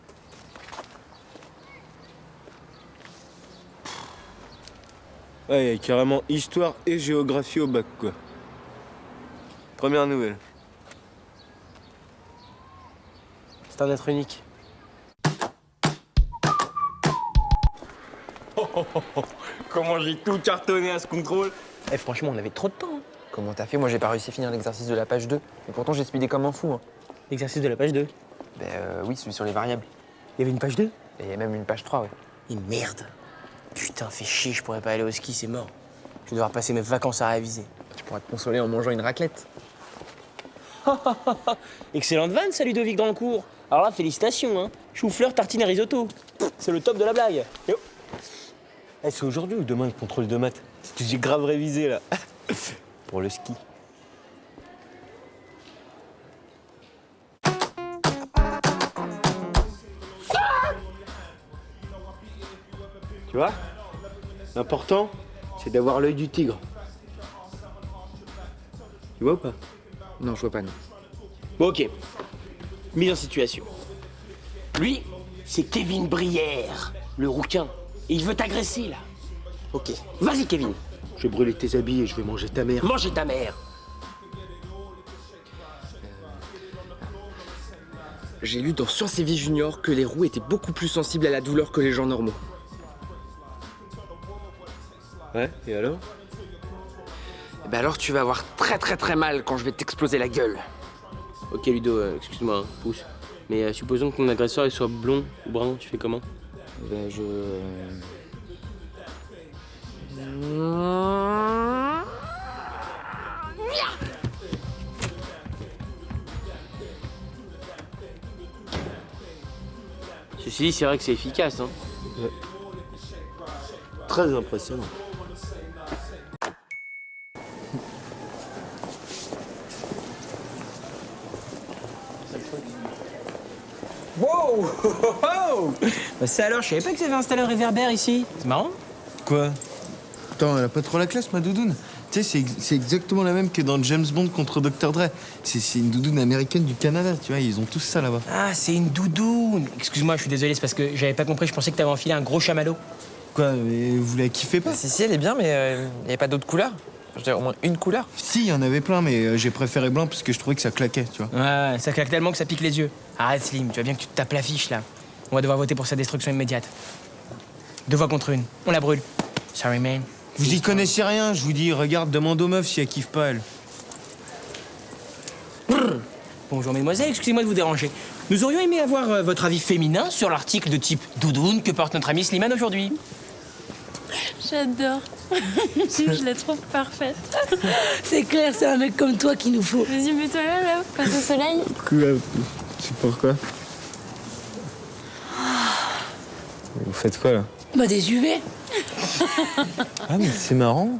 Ouais, il y a carrément histoire et géographie au bac, quoi. Première nouvelle. C'est un être unique. Comment j'ai tout cartonné à ce contrôle. Eh, franchement, on avait trop de temps. Hein. Comment t'as fait? Moi, j'ai pas réussi à finir l'exercice de la page 2. Et pourtant, j'ai speedé comme un fou. Hein. L'exercice de la page 2? Ben oui, celui sur les variables. Il y avait une page 2? Et il y a même une page 3, ouais. Et merde. Putain, fais chier, je pourrais pas aller au ski, c'est mort. Je vais devoir passer mes vacances à réviser. Tu pourras te consoler en mangeant une raclette. Excellente vanne, ça, Ludovic Drancourt. Alors là, félicitations, hein. Chou-fleur, tartine et risotto. C'est le top de la blague. Yo. Eh, c'est aujourd'hui ou demain le contrôle de maths? Parce que j'ai grave révisé, là. Pour le ski. Tu vois? L'important, c'est d'avoir l'œil du tigre. Tu vois ou pas? Non, je vois pas, non. Bon, ok. Mise en situation. Lui, c'est Kevin Brière, le rouquin. Et il veut t'agresser, là. Ok. Vas-y, Kevin. Je vais brûler tes habits et je vais manger ta mère. Manger ta mère. J'ai lu dans Science et Vie Junior que les roux étaient beaucoup plus sensibles à la douleur que les gens normaux. Ouais, et alors? Eh ben alors tu vas avoir très très très mal quand je vais t'exploser la gueule. Ok, Ludo, excuse-moi, pousse. Mais supposons que ton agresseur il soit blond ou brun, tu fais comment? Ben je... Ceci dit, c'est vrai que c'est efficace, hein. Ouais. Très impressionnant. Wow! Bah ça alors, je savais pas que vous avez installé un réverbère ici. C'est marrant. Quoi? Attends, elle a pas trop la classe, ma doudoune. Tu sais, c'est exactement la même que dans James Bond contre Dr. Dre. C'est une doudoune américaine du Canada, tu vois, ils ont tous ça là-bas. Ah, c'est une doudoune. Excuse-moi, je suis désolé, c'est parce que j'avais pas compris, je pensais que t'avais enfilé un gros chamallow. Quoi, mais vous la kiffez pas? Si, elle est bien, mais il n'y avait pas d'autres couleurs. Je dirais au moins une couleur. Si, il y en avait plein, mais j'ai préféré blanc parce que je trouvais que ça claquait, tu vois. Ouais, ça claque tellement que ça pique les yeux. Arrête, Slim, tu vois bien que tu te tapes l'affiche, là. On va devoir voter pour sa destruction immédiate. 2 voix contre 1. On la brûle. Sorry, man. Vous y connaissez rien, je vous dis, regarde, demande aux meufs si elles kiffent pas, elles. Bonjour, mesdemoiselles, excusez-moi de vous déranger. Nous aurions aimé avoir votre avis féminin sur l'article de type doudoune que porte notre ami Slimane aujourd'hui. J'adore. Je la trouve parfaite. C'est clair, c'est un mec comme toi qu'il nous faut. Vas-y, mets-toi là, face au soleil. C'est pourquoi? Vous faites quoi, là? Bah, des UV. Ah, mais c'est marrant.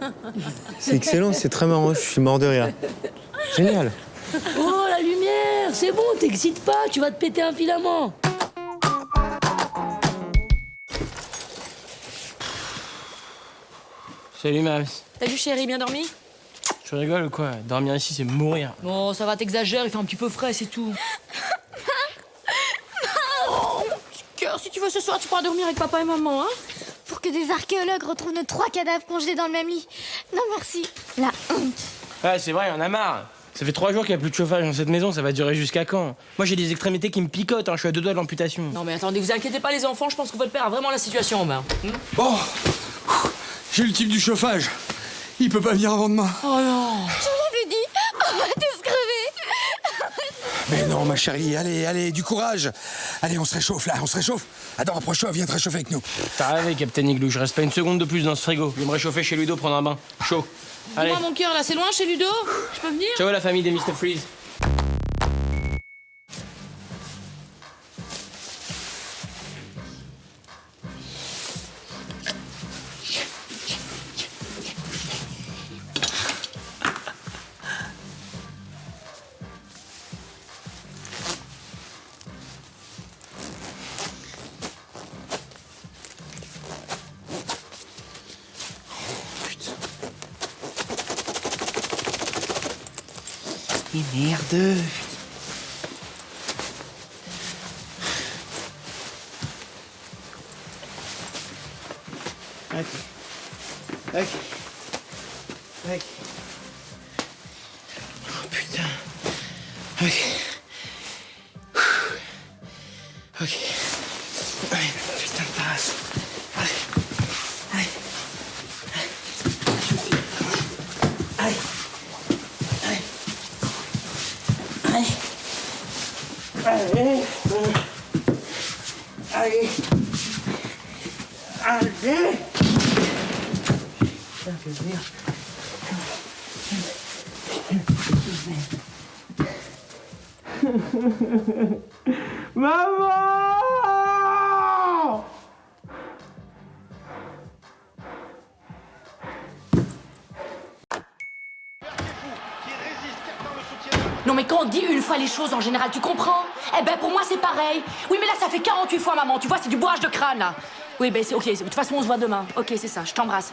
C'est excellent, c'est très marrant, je suis mort de rire. Génial. Oh, la lumière, c'est bon, t'excites pas, tu vas te péter un filament. Salut, Mams. Salut chérie, bien dormi? Tu rigoles ou quoi? Dormir ici, c'est mourir. Oh, ça va, t'exagères, il fait un petit peu frais, c'est tout. Oh, mon petit cœur, si tu veux ce soir, tu pourras dormir avec papa et maman, hein? Pour que des archéologues retrouvent nos 3 cadavres congelés dans le même lit. Non, merci. La honte. Ouais, c'est vrai, on a marre. Ça fait 3 jours qu'il n'y a plus de chauffage dans cette maison, ça va durer jusqu'à quand? Moi, j'ai des extrémités qui me picotent, hein. Je suis à 2 doigts de l'amputation. Non mais attendez, vous inquiétez pas les enfants, je pense que votre père a vraiment la situation en main. Bon, j'ai le type du chauffage. Il peut pas venir avant demain. Oh non. Je vous l'avais dit. On va tous crever. Mais non, ma chérie, allez, du courage. Allez, on se réchauffe là, on se réchauffe. Attends, approche-toi, viens te réchauffer avec nous. T'as rêvé, Captain Igloo, je reste pas une seconde de plus dans ce frigo. Je vais me réchauffer chez Ludo, prendre un bain. Chaud. Allez. Dis-moi mon cœur, là, c'est loin chez Ludo? Je peux venir? Ciao la famille des Mr. Freeze. Et merde. Ok. Oh putain. Ok. Ok. Allez, putain de tasse. Allez. Allez. Allez. Putain, que merde. Maman! Non mais quand on dit une fois les choses en général, tu comprends? Eh ben pour moi c'est pareil. Oui mais là ça fait 48 fois maman, tu vois, c'est du bourrage de crâne là. Oui ben c'est ok, de toute façon on se voit demain. Ok c'est ça, je t'embrasse.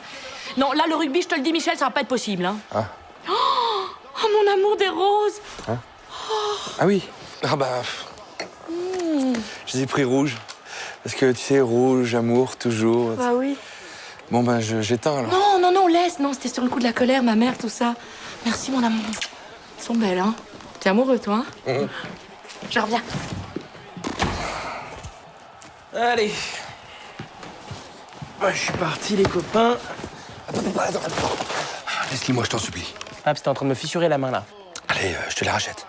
Non là le rugby, je te le dis Michel, ça va pas être possible hein. Ah. Oh mon amour des roses. Hein? Ah oui. Ah bah... Je les ai pris rouge. Parce que tu sais, rouge, amour, toujours. Bah oui. Bon ben j'éteins alors. Non, laisse, non, c'était sur le coup de la colère, ma mère, tout ça. Merci mon amour. Elles sont belles hein. T'es amoureux toi hein? Je reviens. Allez. Ouais, je suis parti, les copains. Attends. Laisse-les moi, je t'en supplie. Ah, t'es en train de me fissurer la main, là. Allez, je te la rachète.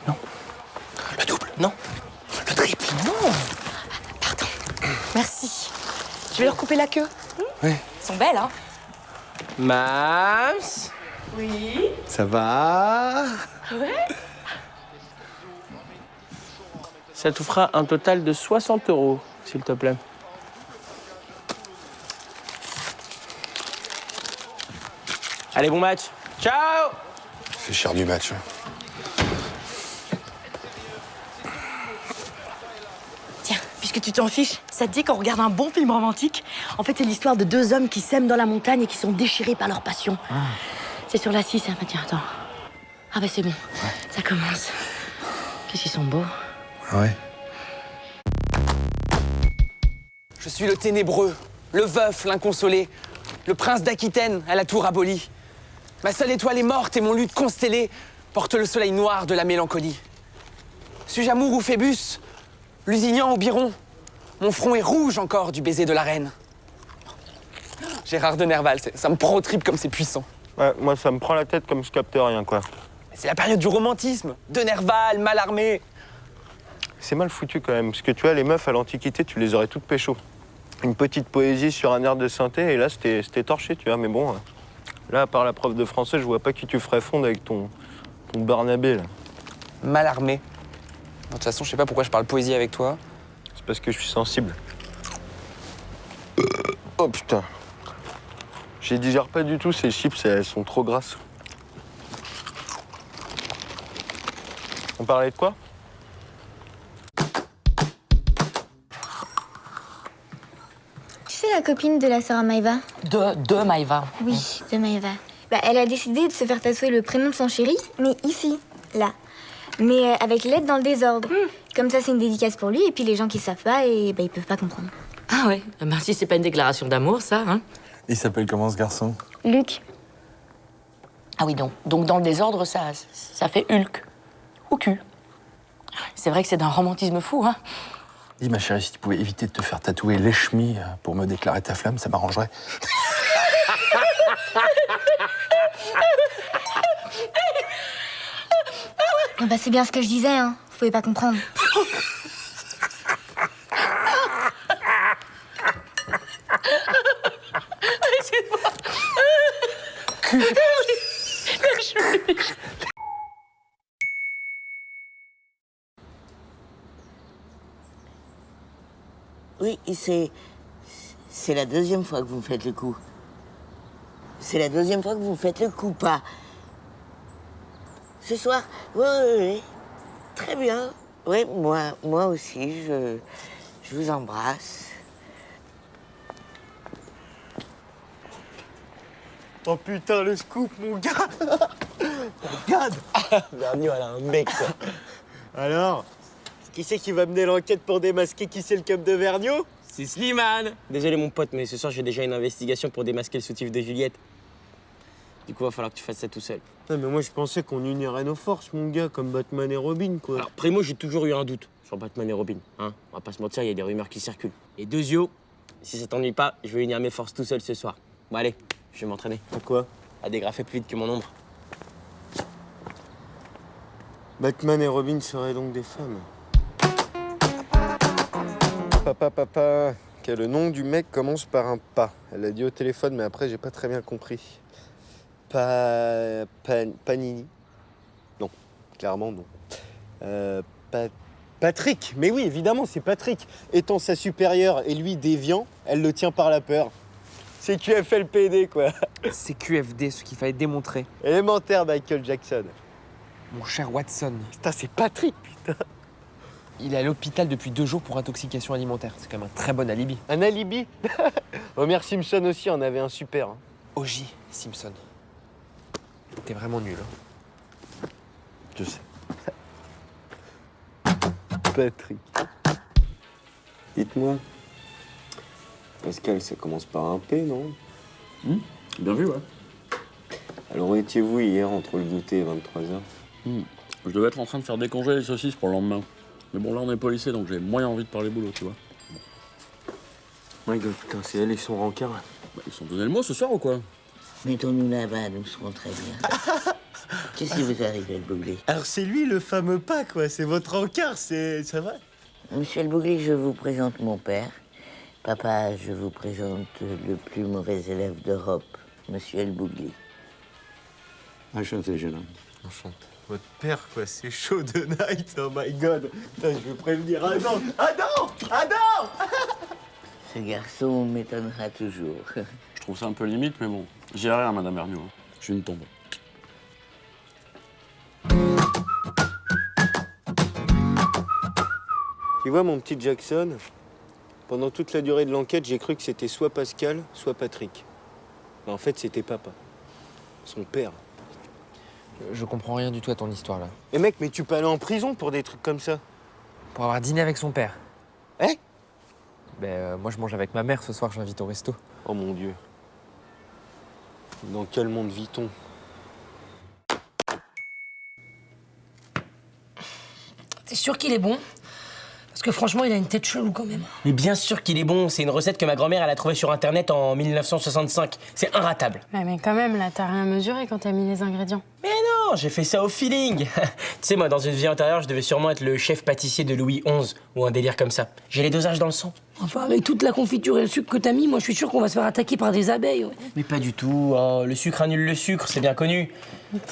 Non. Le double. Non. Le triple. Non. Pardon. Merci. Je vais leur couper la queue. Oui. Elles sont belles, hein? Mams. Oui. Ça va? Ouais. Ça te fera un total de 60 €, s'il te plaît. Allez, bon match. Ciao! C'est cher du match. Tiens, puisque tu t'en fiches, ça te dit qu'on regarde un bon film romantique? En fait, c'est l'histoire de deux hommes qui s'aiment dans la montagne et qui sont déchirés par leur passion. C'est sur la 6, hein, tiens, attends. Ah bah c'est bon, ça commence. Qu'est-ce qu'ils sont beaux. Ouais. Je suis le ténébreux, le veuf, l'inconsolé, le prince d'Aquitaine à la tour abolie. Ma seule étoile est morte et mon luth constellé porte le soleil noir de la mélancolie. Suis-je amour ou Phébus, Lusignan ou Biron, mon front est rouge encore du baiser de la reine. Gérard de Nerval, ça me prend au trip comme c'est puissant. Ouais, moi, ça me prend la tête comme je capte rien, quoi. C'est la période du romantisme, de Nerval, Mallarmé. C'est mal foutu quand même, parce que tu vois, les meufs à l'Antiquité, tu les aurais toutes pécho. Une petite poésie sur un air de synthé, et là, c'était torché, tu vois. Mais bon, là, à part la prof de français, je vois pas qui tu ferais fondre avec ton Barnabé, là. Mallarmé. De toute façon, je sais pas pourquoi je parle poésie avec toi. C'est parce que je suis sensible. Oh putain. Je les digère pas du tout, ces chips, elles sont trop grasses. On parlait de quoi? Tu sais la copine de la sœur Maïva? De Maïva. Oui, de Maïva. Bah, elle a décidé de se faire tatouer le prénom de son chéri, mais ici, là. Mais avec l'aide dans le désordre. Comme ça, c'est une dédicace pour lui, et puis les gens qui savent pas, et bah, ils peuvent pas comprendre. Ah ouais, bah si c'est pas une déclaration d'amour, ça, hein. Il s'appelle comment ce garçon? Luc. Ah oui, donc dans le désordre, ça fait Hulk. Ou cul. C'est vrai que c'est d'un romantisme fou, hein. Dis ma chérie, si tu pouvais éviter de te faire tatouer l'Eshmi pour me déclarer ta flamme, ça m'arrangerait. Bah, c'est bien ce que je disais, hein. Vous pouvez pas comprendre. Oui, c'est la deuxième fois que vous me faites le coup. C'est la deuxième fois que vous me faites le coup, pas. Ce soir, oui. Très bien. Oui, moi aussi, je vous embrasse. Oh putain, le scoop, mon gars. Regarde. Vergniaud, elle a un mec, quoi. Alors, qui c'est qui va mener l'enquête pour démasquer qui c'est le cop de Vergniaud? C'est Slimane. Désolé, mon pote, mais ce soir, j'ai déjà une investigation pour démasquer le soutif de Juliette. Du coup, va falloir que tu fasses ça tout seul. Ouais, mais moi, je pensais qu'on unirait nos forces, mon gars, comme Batman et Robin, quoi. Alors, Primo, j'ai toujours eu un doute sur Batman et Robin. Hein, on va pas se mentir, il y a des rumeurs qui circulent. Et Deuxio, si ça t'ennuie pas, je vais unir mes forces tout seul ce soir. Bon, allez, je vais m'entraîner. Pourquoi? À dégrafer plus vite que mon ombre. Batman et Robin seraient donc des femmes. Papa, que le nom du mec commence par un pas. Elle l'a dit au téléphone, mais après, j'ai pas très bien compris. Panini? Non, clairement non. Patrick, mais oui, évidemment, c'est Patrick. Étant sa supérieure et lui déviant, elle le tient par la peur. C'est QFLPD, quoi. C'est QFD, ce qu'il fallait démontrer. Élémentaire, Michael Jackson. Mon cher Watson. Putain, c'est Patrick, putain. Il est à l'hôpital depuis 2 jours pour intoxication alimentaire. C'est quand même un très bon alibi. Un alibi? Homer Simpson aussi en avait un super. Hein. O.J. Simpson. T'es vraiment nul. Hein. Je sais. Patrick. Dites-moi. Pascal, ça commence par un P, non? Bien vu, ouais. Alors, où étiez-vous hier entre le goûter et 23h? Je devais être en train de faire décongeler les saucisses pour le lendemain. Mais bon, là, on est pas au lycée, donc j'ai moins envie de parler boulot, tu vois. My God, putain, c'est elle et son rencard. Bah, ils sont donné le mot ce soir ou quoi? Mettons-nous là-bas, nous serons très bien. Qu'est-ce qui vous arrive, El Bougli? Alors, c'est lui le fameux pas, quoi. C'est votre rencard, ça va? Monsieur El Bougli, je vous présente mon père. Papa, je vous présente le plus mauvais élève d'Europe, Monsieur El Bougli. Enchanté, jeune homme. Enchanté. Votre père, quoi, c'est chaud de night, oh my God. Putain, je veux prévenir Adam. Adam! Ce garçon m'étonnera toujours. Je trouve ça un peu limite, mais bon. J'y ai rien, Madame Vergniaud. Je suis une tombe. Tu vois, mon petit Jackson, pendant toute la durée de l'enquête, j'ai cru que c'était soit Pascal, soit Patrick. Mais en fait, c'était papa. Son père. Je comprends rien du tout à ton histoire là. Et mec, mais tu peux aller en prison pour des trucs comme ça. Pour avoir dîné avec son père. Hein? Moi je mange avec ma mère ce soir, j'invite au resto. Oh mon Dieu. Dans quel monde vit-on? T'es sûr qu'il est bon? Parce que franchement, il a une tête chelou quand même. Mais bien sûr qu'il est bon, c'est une recette que ma grand-mère elle a trouvée sur internet en 1965. C'est inratable. Ouais, mais quand même, là, t'as rien mesuré quand t'as mis les ingrédients. Mais non, j'ai fait ça au feeling. Tu sais, moi, dans une vie antérieure, je devais sûrement être le chef pâtissier de Louis XI ou un délire comme ça. J'ai les dosages dans le sang. Enfin, avec toute la confiture et le sucre que t'as mis, moi, je suis sûr qu'on va se faire attaquer par des abeilles. Ouais. Mais pas du tout. Oh, le sucre annule le sucre, c'est bien connu.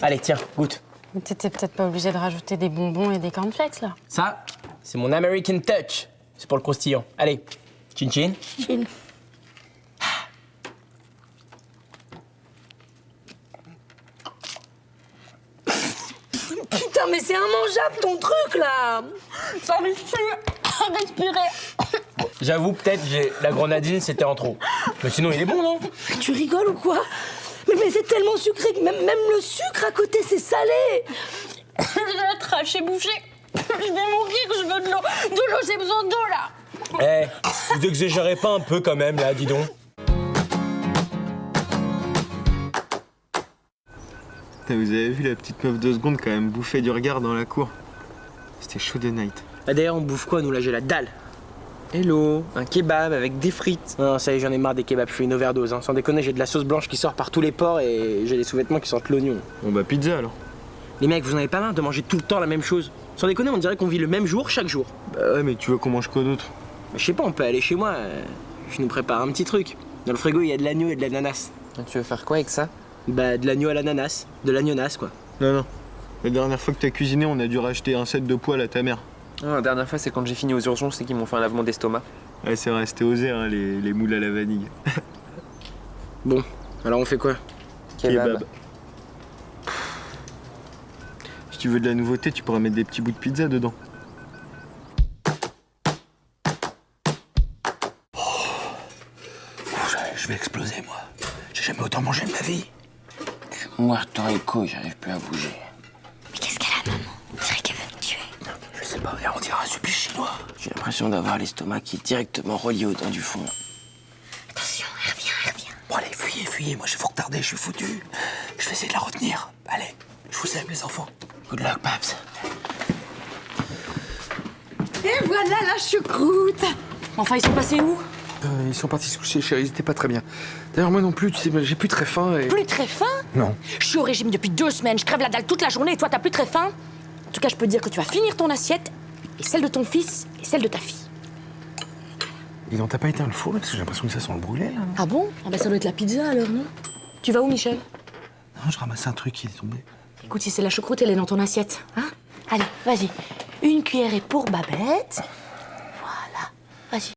Allez, tiens, goûte. Mais t'étais peut-être pas obligé de rajouter des bonbons et des cornflakes, là. Ça, c'est mon American touch. C'est pour le croustillant. Allez, chin chin. Chin. Putain, mais c'est immangeable ton truc là! Ça me tue! Respirer! J'avoue, peut-être, la grenadine, c'était en trop. Mais sinon, il est bon, non? Tu rigoles ou quoi? Mais c'est tellement sucré que même le sucre à côté, c'est salé! Je vais être hachée bouchée. Je vais mourir, je veux de l'eau. De l'eau, j'ai besoin d'eau là! Vous exagérez pas un peu quand même, là, dis donc. Vous avez vu la petite meuf de seconde quand même bouffer du regard dans la cour? C'était chaud de night. Ah, d'ailleurs, on bouffe quoi, nous, là, j'ai la dalle. Hello, un kebab avec des frites. Non, ça y est, j'en ai marre des kebabs, je fais une overdose. Hein. Sans déconner, j'ai de la sauce blanche qui sort par tous les pores et j'ai des sous-vêtements qui sentent l'oignon. Bon bah pizza alors. Les mecs, vous en avez pas marre de manger tout le temps la même chose? Sans déconner, on dirait qu'on vit le même jour chaque jour. Bah ouais, mais tu veux qu'on mange quoi d'autre? Je sais pas, on peut aller chez moi, je nous prépare un petit truc. Dans le frigo, il y a de l'agneau et de l'ananas. Tu veux faire quoi avec ça? Bah, de l'agneau à l'ananas, de l'agnonasse, quoi. Non. La dernière fois que t'as cuisiné, on a dû racheter un set de poêle à ta mère. La dernière fois, c'est quand j'ai fini aux urgences, c'est qu'ils m'ont fait un lavement d'estomac. Ouais, c'est vrai, c'était osé, hein, les moules à la vanille. Bon, alors on fait quoi? Kebab. Si tu veux de la nouveauté, tu pourras mettre des petits bouts de pizza dedans. Je vais exploser, moi. J'ai jamais autant mangé de ma vie. Muerto Rico, j'arrive plus à bouger. Mais qu'est-ce qu'elle a, maman? On dirait qu'elle veut me tuer. Je sais pas, on dirait un supplice chinois. J'ai l'impression d'avoir l'estomac qui est directement relié aux dents du fond. Attention, elle revient. Bon, allez, fuyez. Moi, je vais vous retarder, je suis foutu. Je vais essayer de la retenir. Allez, je vous aime, les enfants. Good luck, Babs. Et voilà la choucroute! Enfin, ils sont passés où? Ils sont partis se coucher, chérie, ils étaient pas très bien. D'ailleurs, moi non plus, tu sais, j'ai plus très faim et... Plus très faim? Non. Je suis au régime depuis 2 semaines, je crève la dalle toute la journée et toi, t'as plus très faim? En tout cas, je peux te dire que tu vas finir ton assiette, et celle de ton fils, et celle de ta fille. Ils n'ont pas éteint le four, là, parce que j'ai l'impression que ça sent le brûlé, là. Ah bon? Ah bah ça doit être la pizza alors, non? Tu vas où, Michel? Non, je ramasse un truc qui est tombé. Écoute, si c'est la choucroute, elle est dans ton assiette, hein? Allez, vas-y. Une cuillerée pour Babette. Voilà. Vas-y.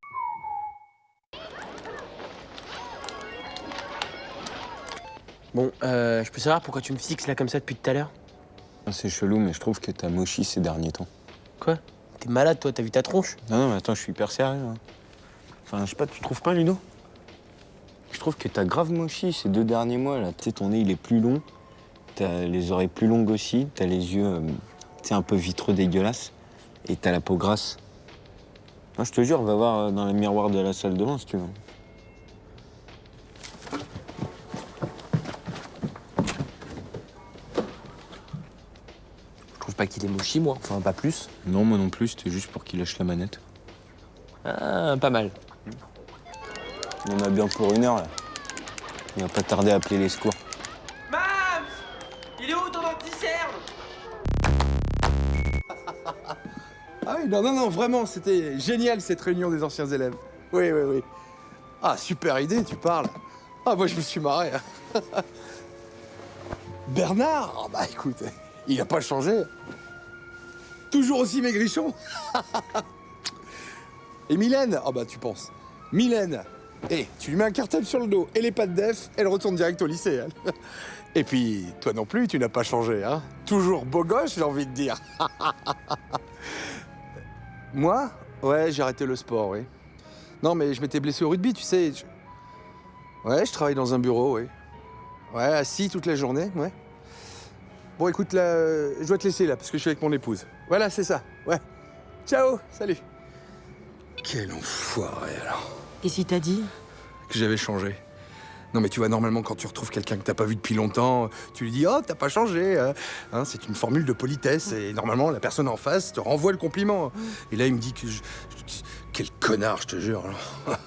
Bon, je peux savoir pourquoi tu me fixes là comme ça depuis tout à l'heure? C'est chelou, mais je trouve que t'as mochi ces derniers temps. Quoi? T'es malade, toi, t'as vu ta tronche? Non, mais attends, je suis hyper sérieux. Hein. Enfin, je sais pas, tu trouves pas, Ludo? Je trouve que t'as grave mochi ces 2 derniers mois, là. Tu sais, ton nez, il est plus long. T'as les oreilles plus longues aussi. T'as les yeux, tu sais, un peu vitreux dégueulasses. Et t'as la peau grasse. Non, je te jure, va voir dans le miroir de la salle de bain, si tu veux. Je trouve pas qu'il est mochi, moi. Enfin, pas plus. Non, moi non plus, c'était juste pour qu'il lâche la manette. Ah, pas mal. Il y en a bien pour 1 heure, là. Il va pas tarder à appeler les secours. Mams! Il est où ton anti-cerne? Ah oui, non, vraiment, c'était génial, cette réunion des anciens élèves. Oui. Ah, super idée, tu parles. Ah, moi, je me suis marré. Bernard? Ah bah, écoute, il a pas changé. Toujours aussi maigrichon. Et Mylène? Ah bah, tu penses. Mylène, tu lui mets un cartable sur le dos et les pattes def, elle retourne direct au lycée. Hein. Et puis, toi non plus, tu n'as pas changé, hein. Toujours beau gosse, j'ai envie de dire. Moi? Ouais, j'ai arrêté le sport, oui. Non, mais je m'étais blessé au rugby, tu sais. Ouais, je travaille dans un bureau, oui. Ouais, assis toute la journée, ouais. Bon, écoute, là, je dois te laisser, là, parce que je suis avec mon épouse. Voilà, c'est ça, ouais. Ciao, salut. Quel enfoiré, alors. Qu'est-ce qu'il t'a dit? Que j'avais changé. Non, mais tu vois, normalement, quand tu retrouves quelqu'un que t'as pas vu depuis longtemps, tu lui dis « Oh, t'as pas changé hein, c'est une formule de politesse, et normalement, la personne en face te renvoie le compliment. Et là, il me dit que quel connard, je te jure. alors.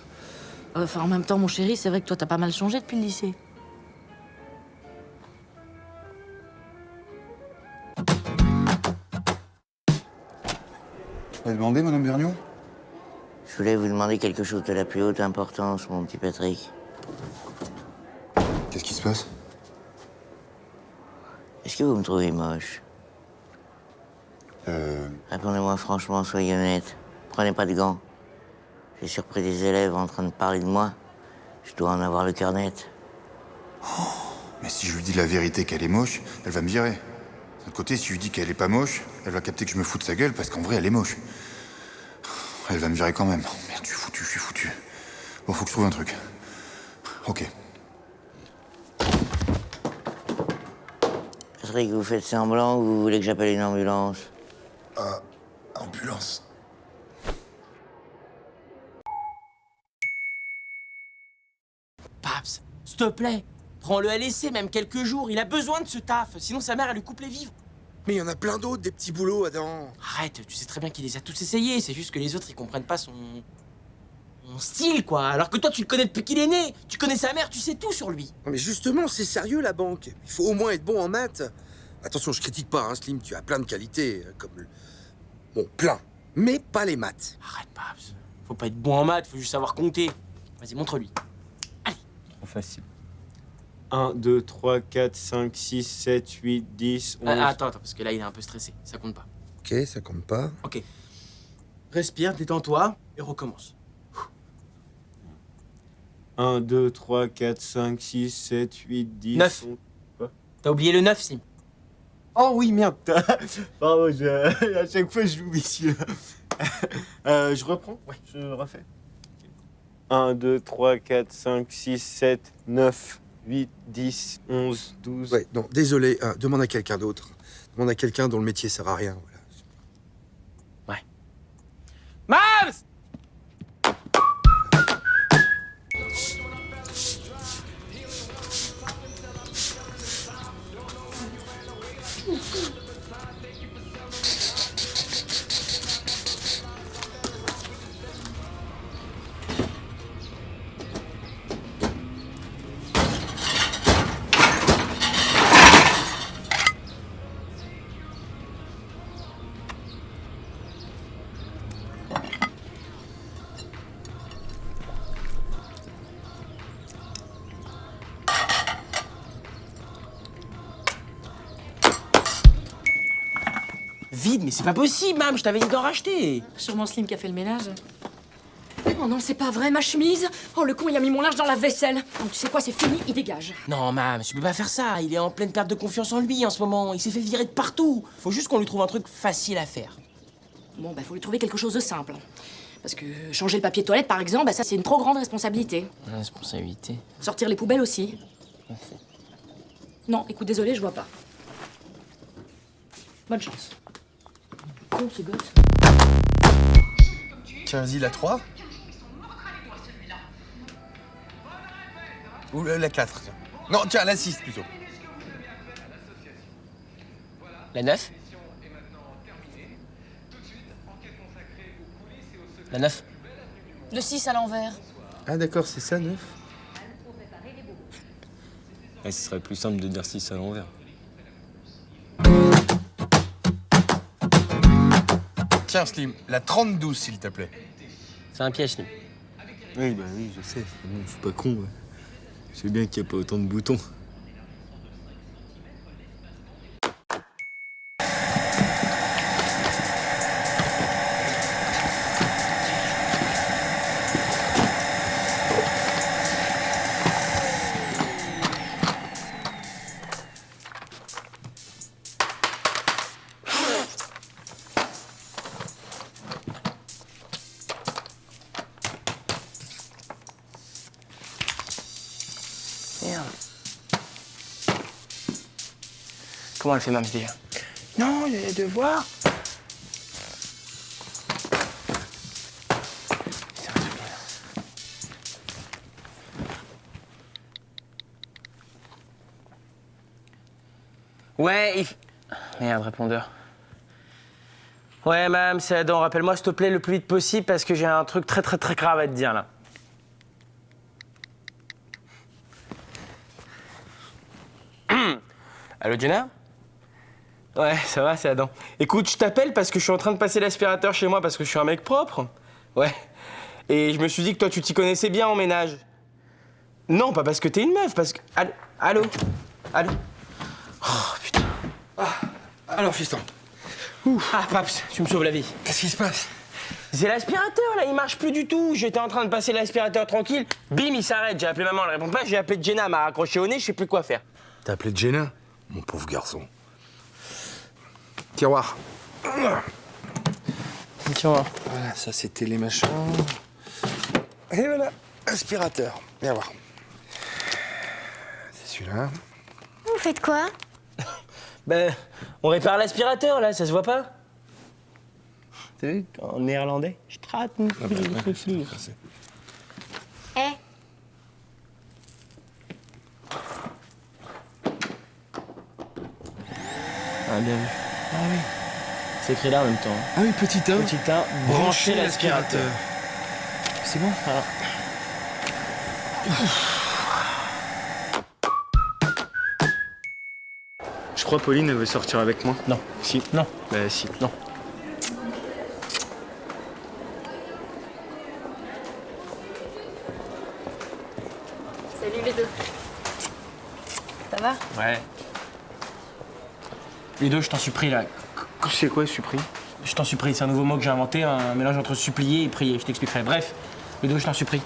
Enfin, en même temps, mon chéri, c'est vrai que toi, t'as pas mal changé depuis le lycée. Vous avez demandé, madame Vergniaud? Je voulais vous demander quelque chose de la plus haute importance, mon petit Patrick. Qu'est-ce qui se passe? Est-ce que vous me trouvez moche? Répondez-moi franchement, soyez honnête. Prenez pas de gants. J'ai surpris des élèves en train de parler de moi. Je dois en avoir le cœur net. Mais si je lui dis la vérité qu'elle est moche, elle va me virer. De l'autre côté, si je lui dis qu'elle est pas moche, elle va capter que je me fous de sa gueule parce qu'en vrai, elle est moche. Elle va me virer quand même. Oh, merde, je suis foutu. Bon, faut que je trouve un truc. Ok. Patrick, vous faites semblant ou vous voulez que j'appelle une ambulance? Ambulance. Paps, s'il te plaît, prends-le à l'essai, même quelques jours. Il a besoin de ce taf, sinon sa mère, elle lui coupe les vivres. Mais il y en a plein d'autres, des petits boulots, Adam. Arrête, tu sais très bien qu'il les a tous essayés. C'est juste que les autres, ils comprennent pas son style, quoi. Alors que toi, tu le connais depuis qu'il est né. Tu connais sa mère, tu sais tout sur lui. Non, mais justement, c'est sérieux, la banque. Il faut au moins être bon en maths. Attention, je critique pas, hein, Slim, tu as plein de qualités, comme le... Bon, plein, mais pas les maths. Arrête, Paps. Faut pas être bon en maths, faut juste savoir compter. Vas-y, montre-lui. Trop facile. 1, 2, 3, 4, 5, 6, 7, 8, 10, 11... Attends, parce que là, il est un peu stressé. Ça compte pas. Ok, ça compte pas. Ok. Respire, détends-toi, et recommence. 1, 2, 3, 4, 5, 6, 7, 8, 10... 9. Quoi? T'as oublié le 9, Sim. Oh oui, merde. Pardon, à chaque fois, je l'oublie celui-là. Je reprends? Ouais. Je refais. 1, 2, 3, 4, 5, 6, 7, 9, 8, 10, 11, 12... Ouais, non, désolé, demande à quelqu'un d'autre. Demande à quelqu'un dont le métier sert à rien, voilà. Mams! Vide, mais c'est pas possible, Mam, je t'avais dit d'en racheter. Sûrement Slim qui a fait le ménage. Oh non, c'est pas vrai, ma chemise. Oh, le con, il a mis mon linge dans la vaisselle. Donc, tu sais quoi, c'est fini, il dégage. Non, Mam, tu peux pas faire ça. Il est en pleine perte de confiance en lui en ce moment. Il s'est fait virer de partout. Faut juste qu'on lui trouve un truc facile à faire. Bon, bah, faut lui trouver quelque chose de simple. Parce que changer le papier de toilette, par exemple, bah, ça, c'est une trop grande responsabilité. Responsabilité. Sortir les poubelles aussi. Non, écoute, désolé, je vois pas. Bonne chance. Con, ce gosse. Tiens, vas-y, la 3. Ou la 4, tiens. Non, tiens, la 6, plutôt. La 9? La 9? Le 6 à l'envers. Ah d'accord, c'est ça, 9. Ce serait plus simple de dire 6 à l'envers. Tiens, Slim, la 32, s'il te plaît. C'est un piège, Slim. Oui, bah oui, je sais. Bon, je suis pas con, ouais. Je sais bien qu'il n'y a pas autant de boutons. Merde. Comment elle fait, Mams, déjà? Non, il y a des devoirs. Ouais, Merde, répondeur. Ouais, Mams, c'est Adam. Rappelle-moi, s'il te plaît, le plus vite possible parce que j'ai un truc très grave à te dire, là. Allô, Jenna? Ouais, ça va, c'est Adam. Écoute, je t'appelle parce que je suis en train de passer l'aspirateur chez moi parce que je suis un mec propre. Ouais. Et je me suis dit que toi, tu t'y connaissais bien en ménage. Non, pas parce que t'es une meuf, parce que... Allô? Oh, putain. Alors, fiston. Ah, Paps, tu me sauves la vie. Qu'est-ce qui se passe? C'est l'aspirateur, là, il marche plus du tout. J'étais en train de passer l'aspirateur tranquille. Bim, il s'arrête. J'ai appelé maman, elle répond pas. J'ai appelé Jenna, elle m'a raccroché au nez, je sais plus quoi faire. T'as appelé Jenna? Mon pauvre garçon. Tiroir. Tiroir. Voilà, ça c'était les machins. Et voilà, aspirateur. Viens voir. C'est celui-là. Vous faites quoi? Ben, on répare l'aspirateur, là, ça se voit pas? T'as vu, en néerlandais? Je trate. Eh, Ah, bien vu. Ah oui. C'est écrit là en même temps. Ah oui, petit 1. Petit 1, brancher l'aspirateur. C'est bon? Alors. Je crois Pauline, elle veut sortir avec moi. Non. Si. Non. Bah si. Non. Salut les deux. Ça va? Ouais. Les deux, je t'en supplie, là. C'est quoi, supplie? Je t'en supplie, c'est un nouveau mot que j'ai inventé, un mélange entre supplier et prier, je t'expliquerai. Bref, les deux, je t'en supplie.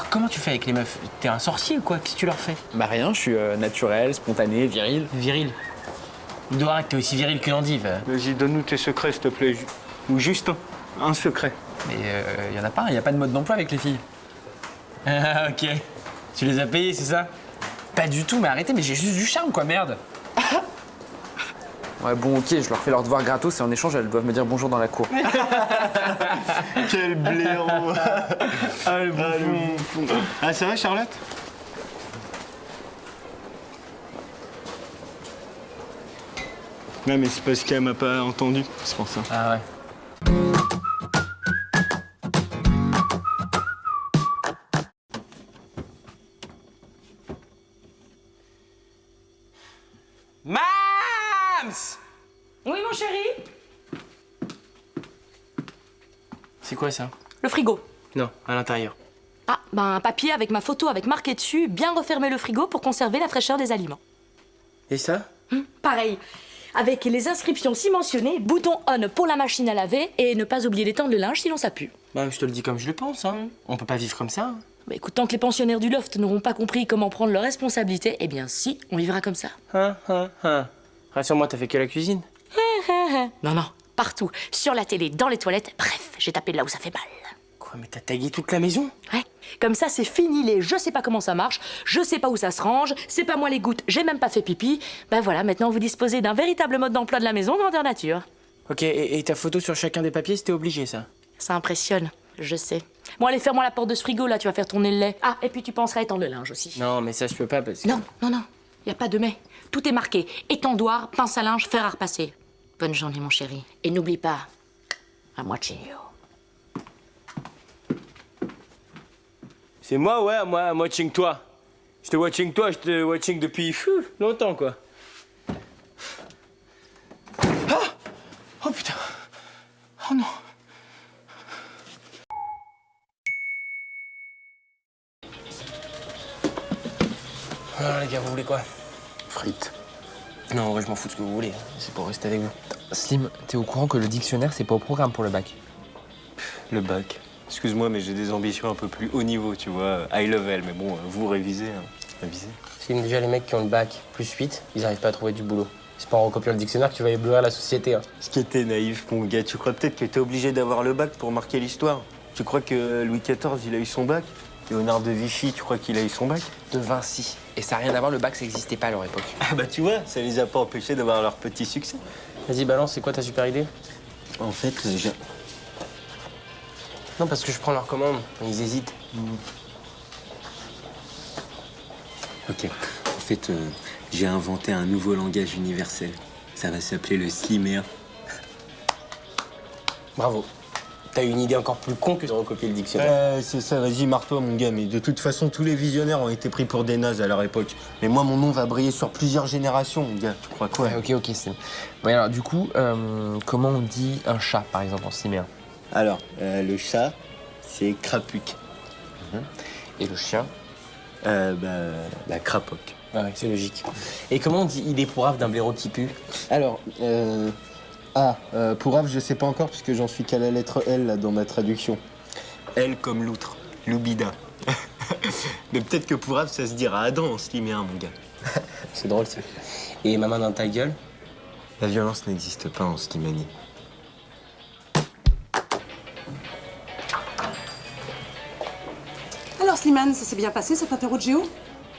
Comment tu fais avec les meufs? T'es un sorcier ou quoi? Qu'est-ce que tu leur fais? Bah rien, je suis naturel, spontané, viril. Viril? Il doit arrêter, t'es aussi viril qu'une endive. Vas-y, donne-nous tes secrets, s'il te plaît. Ou juste un secret. Mais y en a pas, y a pas de mode d'emploi avec les filles. Ah, ok. Tu les as payés, c'est ça? Pas du tout, mais arrêtez, mais j'ai juste du charme, quoi, merde. Ouais, bon, ok, je leur fais leur devoir gratos et en échange, elles doivent me dire bonjour dans la cour. Quel blaireau. Ah, le bouffon. Ah, ça va, Charlotte? Non, mais c'est parce qu'elle m'a pas entendu, c'est pour ça. Ah ouais. Mams! Oui, mon chéri? C'est quoi ça? Le frigo. Non, à l'intérieur. Ah, ben un papier avec ma photo avec marqué dessus, bien refermer le frigo pour conserver la fraîcheur des aliments. Et ça? Pareil. Avec les inscriptions si mentionnées, bouton on pour la machine à laver et ne pas oublier d'étendre le linge sinon ça pue. Bah, je te le dis comme je le pense, hein. On peut pas vivre comme ça. Bah écoute, tant que les pensionnaires du loft n'auront pas compris comment prendre leurs responsabilités, eh bien si, on vivra comme ça. Rassure-moi, t'as fait que la cuisine? Non, non, partout, sur la télé, dans les toilettes, bref, j'ai tapé là où ça fait mal. Quoi, mais t'as tagué toute la maison? Ouais, comme ça c'est fini les je sais pas comment ça marche, je sais pas où ça se range, c'est pas moi les gouttes, j'ai même pas fait pipi. Ben voilà, maintenant vous disposez d'un véritable mode d'emploi de la maison grandeur nature. Ok, et ta photo sur chacun des papiers, c'était obligé ça? Ça impressionne, je sais. Bon allez, ferme-moi la porte de ce frigo là, tu vas faire tourner le lait. Ah, et puis tu penseras étendre le linge aussi. Non, mais ça je peux pas parce que... Non, non, non, y a pas de mais. Tout est marqué, étendoir, pince à linge, fer à repasser. Bonne journée mon chéri. Et n'oublie pas, I'm watching you. C'est moi, ouais, moi, I'm watching toi. Je te watching toi, je te watching depuis longtemps, quoi. Ah! Oh putain! Oh non! Alors les gars, vous voulez quoi? Frites. Non, en vrai, je m'en fous de ce que vous voulez. C'est pour rester avec vous. Slim, t'es au courant que le dictionnaire, c'est pas au programme pour le bac? Le bac. Excuse-moi, mais j'ai des ambitions un peu plus haut niveau, tu vois, high level. Mais bon, vous révisez, hein. Révisez. Slim, déjà, les mecs qui ont le bac plus 8, ils arrivent pas à trouver du boulot. C'est pas en recopiant le dictionnaire que tu vas éblouir la société. Hein. Ce qui était naïf, mon gars. Tu crois peut-être que t'es obligé d'avoir le bac pour marquer l'histoire? Tu crois que Louis XIV, il a eu son bac? Léonard de Vichy, tu crois qu'il a eu son bac? De Vinci. Et ça n'a rien à voir, le bac, ça n'existait pas à leur époque. Ah bah tu vois, ça les a pas empêchés d'avoir leur petit succès. Vas-y, balance, c'est quoi ta super idée? En fait, j'ai... Non, parce que je prends leur commande. Ils hésitent. Ok. En fait, j'ai inventé un nouveau langage universel. Ça va s'appeler le sliméen. Bravo. T'as une idée encore plus con que de recopier le dictionnaire. C'est ça, vas-y, marre-toi, mon gars. Mais de toute façon, tous les visionnaires ont été pris pour des nazes à leur époque. Mais moi, mon nom va briller sur plusieurs générations, mon gars. Tu crois quoi? Ok, c'est... Bon, alors, du coup, comment on dit un chat, par exemple, en sliméen? Alors, le chat, c'est crapuc. Et le chien? La crapoc. Ah ouais, c'est logique. Et comment on dit idée pourrave d'un blaireau qui pue? Alors, pourrave, je sais pas encore, parce que j'en suis qu'à la lettre L, là, dans ma traduction. L comme loutre, loubida. Mais peut-être que pourrave, ça se dira Adam en sliméen, mon gars. C'est drôle, ça. Et ma main dans ta gueule? La violence n'existe pas en slimanie. Alors Slimane, ça s'est bien passé cet apéro de géo?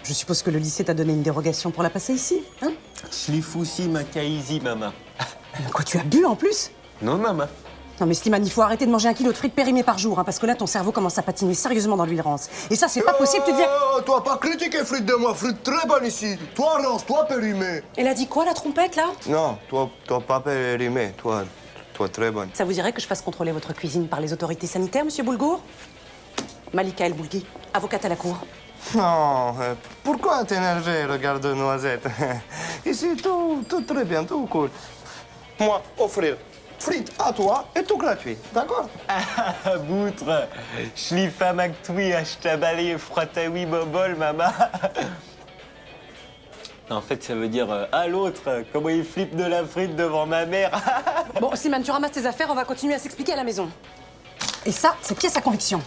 Je suppose que le lycée t'a donné une dérogation pour la passer ici, hein? Shlifoussi makaïsi, maman. Quoi, tu as bu en plus? Non, maman. Non mais Slimane, il faut arrêter de manger 1 kilo de frites périmées par jour, hein, parce que là ton cerveau commence à patiner sérieusement dans l'huile rance. Et ça c'est pas possible, tu dis... Toi pas critiquer frites de moi, frites très bonnes ici. Toi rance, toi périmé. Elle a dit quoi la trompette là? Non, toi pas périmé, toi très bonne. Ça vous dirait que je fasse contrôler votre cuisine par les autorités sanitaires, monsieur Boulgour? Malika El Boulgui, avocate à la cour. Non, pourquoi t'énerver, regarde Noisette. Ici tout très bien, tout cool. Moi, offrir frites à toi et tout gratuit, d'accord? Ah, boutre. Shlifa maktoui, ashtabali, frataoui, bobol, maman. En fait, ça veut dire à l'autre, comment il flippe de la frite devant ma mère. Bon, Slimane, tu ramasses tes affaires, on va continuer à s'expliquer à la maison. Et ça, c'est pièce à conviction.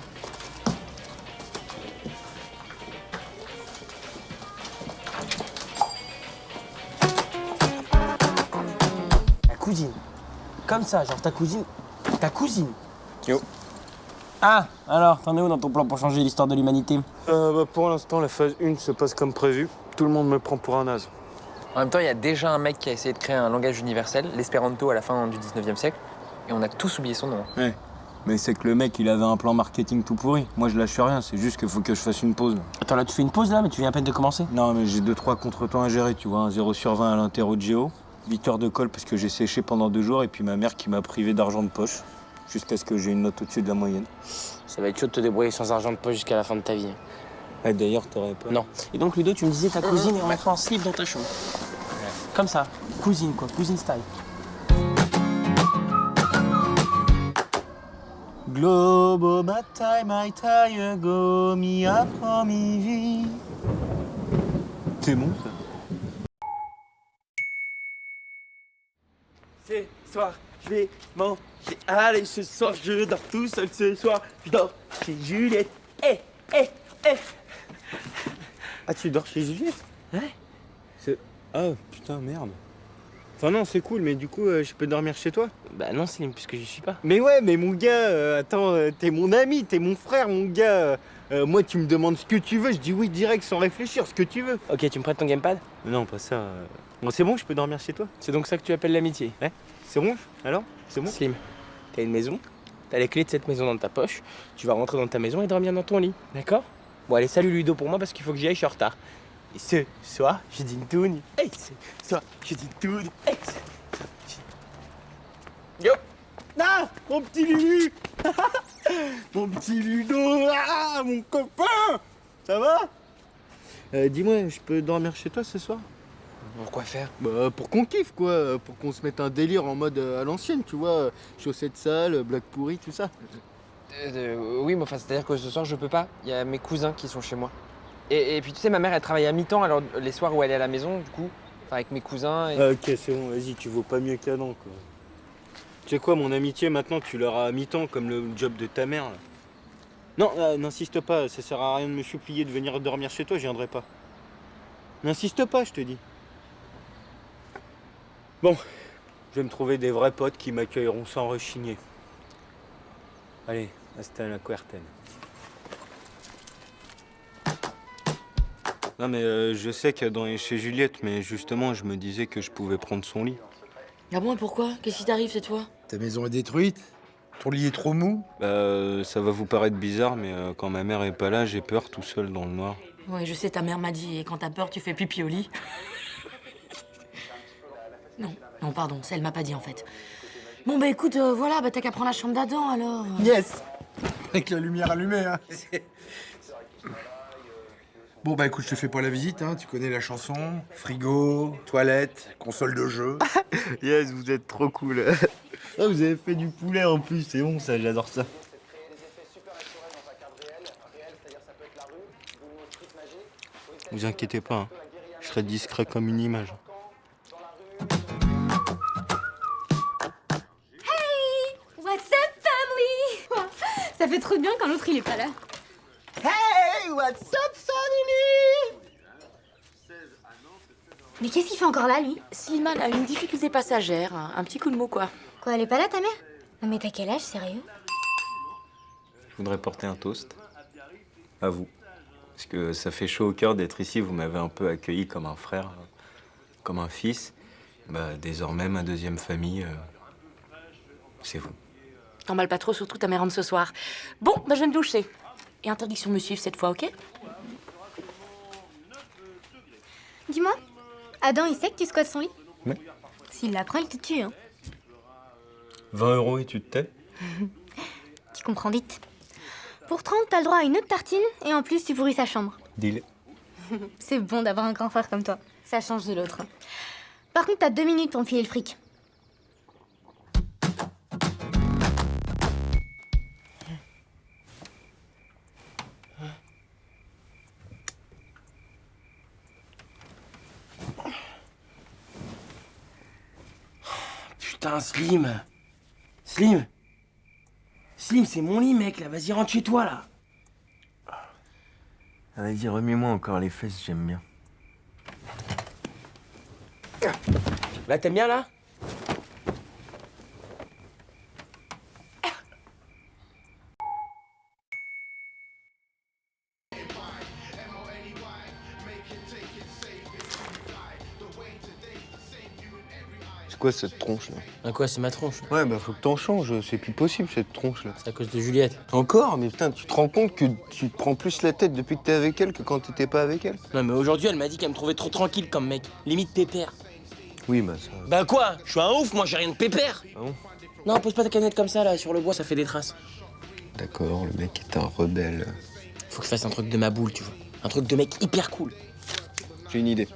Cousine. Comme ça, genre ta cousine. Ta cousine. Yo. Ah, alors, t'en es où dans ton plan pour changer l'histoire de l'humanité? Pour l'instant, la phase 1 se passe comme prévu. Tout le monde me prend pour un naze. En même temps, il y a déjà un mec qui a essayé de créer un langage universel, l'espéranto à la fin du 19e siècle, et on a tous oublié son nom. Ouais. Mais c'est que le mec, il avait un plan marketing tout pourri. Moi, je lâche rien, c'est juste qu'il faut que je fasse une pause. Attends, là, tu fais une pause, là, mais tu viens à peine de commencer? Non, mais j'ai 2-3 contretemps à gérer, tu vois. Un 0 sur 20 à l'interro de géo, 8 heures de colle parce que j'ai séché pendant 2 jours, et puis ma mère qui m'a privé d'argent de poche, jusqu'à ce que j'ai une note au-dessus de la moyenne. Ça va être chaud de te débrouiller sans argent de poche jusqu'à la fin de ta vie. Ah, d'ailleurs, t'aurais pas... Non. Et donc, Ludo, tu me disais ta cousine est rentrée en slip dans ta chambre. Comme ça. Cousine, quoi. Cousine style. Globo matai mai tai go mi apprend mi vie. C'est bon, ça. Ce soir, je vais manger. Allez, ce soir, je dors tout seul. Ce soir, je dors chez Juliette. Ah, tu dors chez Juliette? Ouais. Ah, putain, merde. Enfin non, c'est cool, mais du coup, je peux dormir chez toi? Bah non, Slim, puisque j'y suis pas. Mais ouais, mais mon gars, attends, t'es mon ami, t'es mon frère, mon gars. Moi, tu me demandes ce que tu veux, je dis oui direct sans réfléchir, ce que tu veux. Ok, tu me prêtes ton gamepad? Non, pas ça. Bon, c'est bon, je peux dormir chez toi? C'est donc ça que tu appelles l'amitié? Ouais. C'est bon? Alors? C'est bon? Slim, t'as une maison, t'as les clés de cette maison dans ta poche, tu vas rentrer dans ta maison et dormir dans ton lit, d'accord? Bon, allez, salut Ludo pour moi parce qu'il faut que j'y aille, je suis en retard. Et ce soir, je dis une toune. Hey, ce soir, je dis une toune. Hey, Yo! Ah! Mon petit Lulu! Mon petit Ludo! Ah! Mon copain! Ça va? Dis-moi, je peux dormir chez toi ce soir? Pourquoi faire? Bah, pour qu'on kiffe, quoi. Pour qu'on se mette un délire en mode à l'ancienne, tu vois. Chaussettes sales, blagues pourries, tout ça. Oui, mais enfin, c'est-à-dire que ce soir, je peux pas. Il y a mes cousins qui sont chez moi. Et puis, tu sais, ma mère, elle travaille à mi-temps, alors les soirs où elle est à la maison, du coup, enfin, avec mes cousins. Et... Ah, ok, c'est bon, vas-y, tu vaux pas mieux qu'Adam, quoi. Tu sais quoi, mon amitié, maintenant, tu l'auras à mi-temps, comme le job de ta mère, là. Non, n'insiste pas, ça sert à rien de me supplier de venir dormir chez toi, je viendrai pas. N'insiste pas, je te dis. Bon, je vais me trouver des vrais potes qui m'accueilleront sans rechigner. Allez, hasta la cuartene. Non, mais je sais qu'Adam est chez Juliette, mais justement, je me disais que je pouvais prendre son lit. Ah bon, et pourquoi? Qu'est-ce qui t'arrive, c'est toi? Ta maison est détruite? Ton lit est trop mou? Bah, ça va vous paraître bizarre, mais quand ma mère est pas là, j'ai peur tout seul dans le noir. Ouais, je sais, ta mère m'a dit, et quand t'as peur, tu fais pipi au lit. Non, pardon, ça, elle m'a pas dit, en fait. Bon, bah écoute, voilà, bah t'as qu'à prendre la chambre d'Adam, alors. Yes! Avec la lumière allumée, hein. Bon, bah écoute, je te fais pas la visite, hein. Tu connais la chanson. Frigo, toilette, console de jeu. Yes, vous êtes trop cool. Ah, vous avez fait du poulet en plus, c'est bon ça, j'adore ça. Vous inquiétez pas, hein. Je serai discret comme une image. Hey! What's up, family? Ça fait trop bien quand l'autre il est pas là. Hey! What's up, family? Mais qu'est-ce qu'il fait encore là, lui? Slimane a une difficulté passagère, un petit coup de mot, quoi. Quoi, elle est pas là, ta mère? Non mais t'as quel âge, sérieux? Je voudrais porter un toast. À vous. Parce que ça fait chaud au cœur d'être ici. Vous m'avez un peu accueilli comme un frère, comme un fils. Bah, désormais, ma deuxième famille, c'est vous. T'emballes pas trop, surtout ta mère rentre ce soir. Bon, bah je vais me doucher. Et interdiction de me suivre cette fois, ok? Dis-moi, Adam, il sait que tu squattes son lit? Ouais. S'il l'apprend, il te tue, hein. 20 € et tu te tais? Tu comprends vite. Pour 30, t'as le droit à une autre tartine, et en plus, tu pourris sa chambre. Deal. C'est bon d'avoir un grand frère comme toi. Ça change de l'autre. Par contre, t'as 2 minutes pour me filer le fric. Putain, Slim. Slim, c'est mon lit, mec, là. Vas-y, rentre chez toi, là. Ah, vas-y, remets-moi encore les fesses, j'aime bien. Là, t'aimes bien, là? C'est quoi cette tronche là? Ah quoi, c'est ma tronche? Ouais, bah faut que t'en changes, c'est plus possible cette tronche là. C'est à cause de Juliette. Encore? Mais putain, tu te rends compte que tu te prends plus la tête depuis que t'es avec elle que quand t'étais pas avec elle? Non, mais aujourd'hui, elle m'a dit qu'elle me trouvait trop tranquille comme mec. Limite pépère. Oui, bah ça. Bah quoi? Je suis un ouf, moi, j'ai rien de pépère. Ah bon? Non, pose pas ta canette comme ça, là, sur le bois, ça fait des traces. D'accord, le mec est un rebelle. Faut que je fasse un truc de ma boule, tu vois. Un truc de mec hyper cool. J'ai une idée.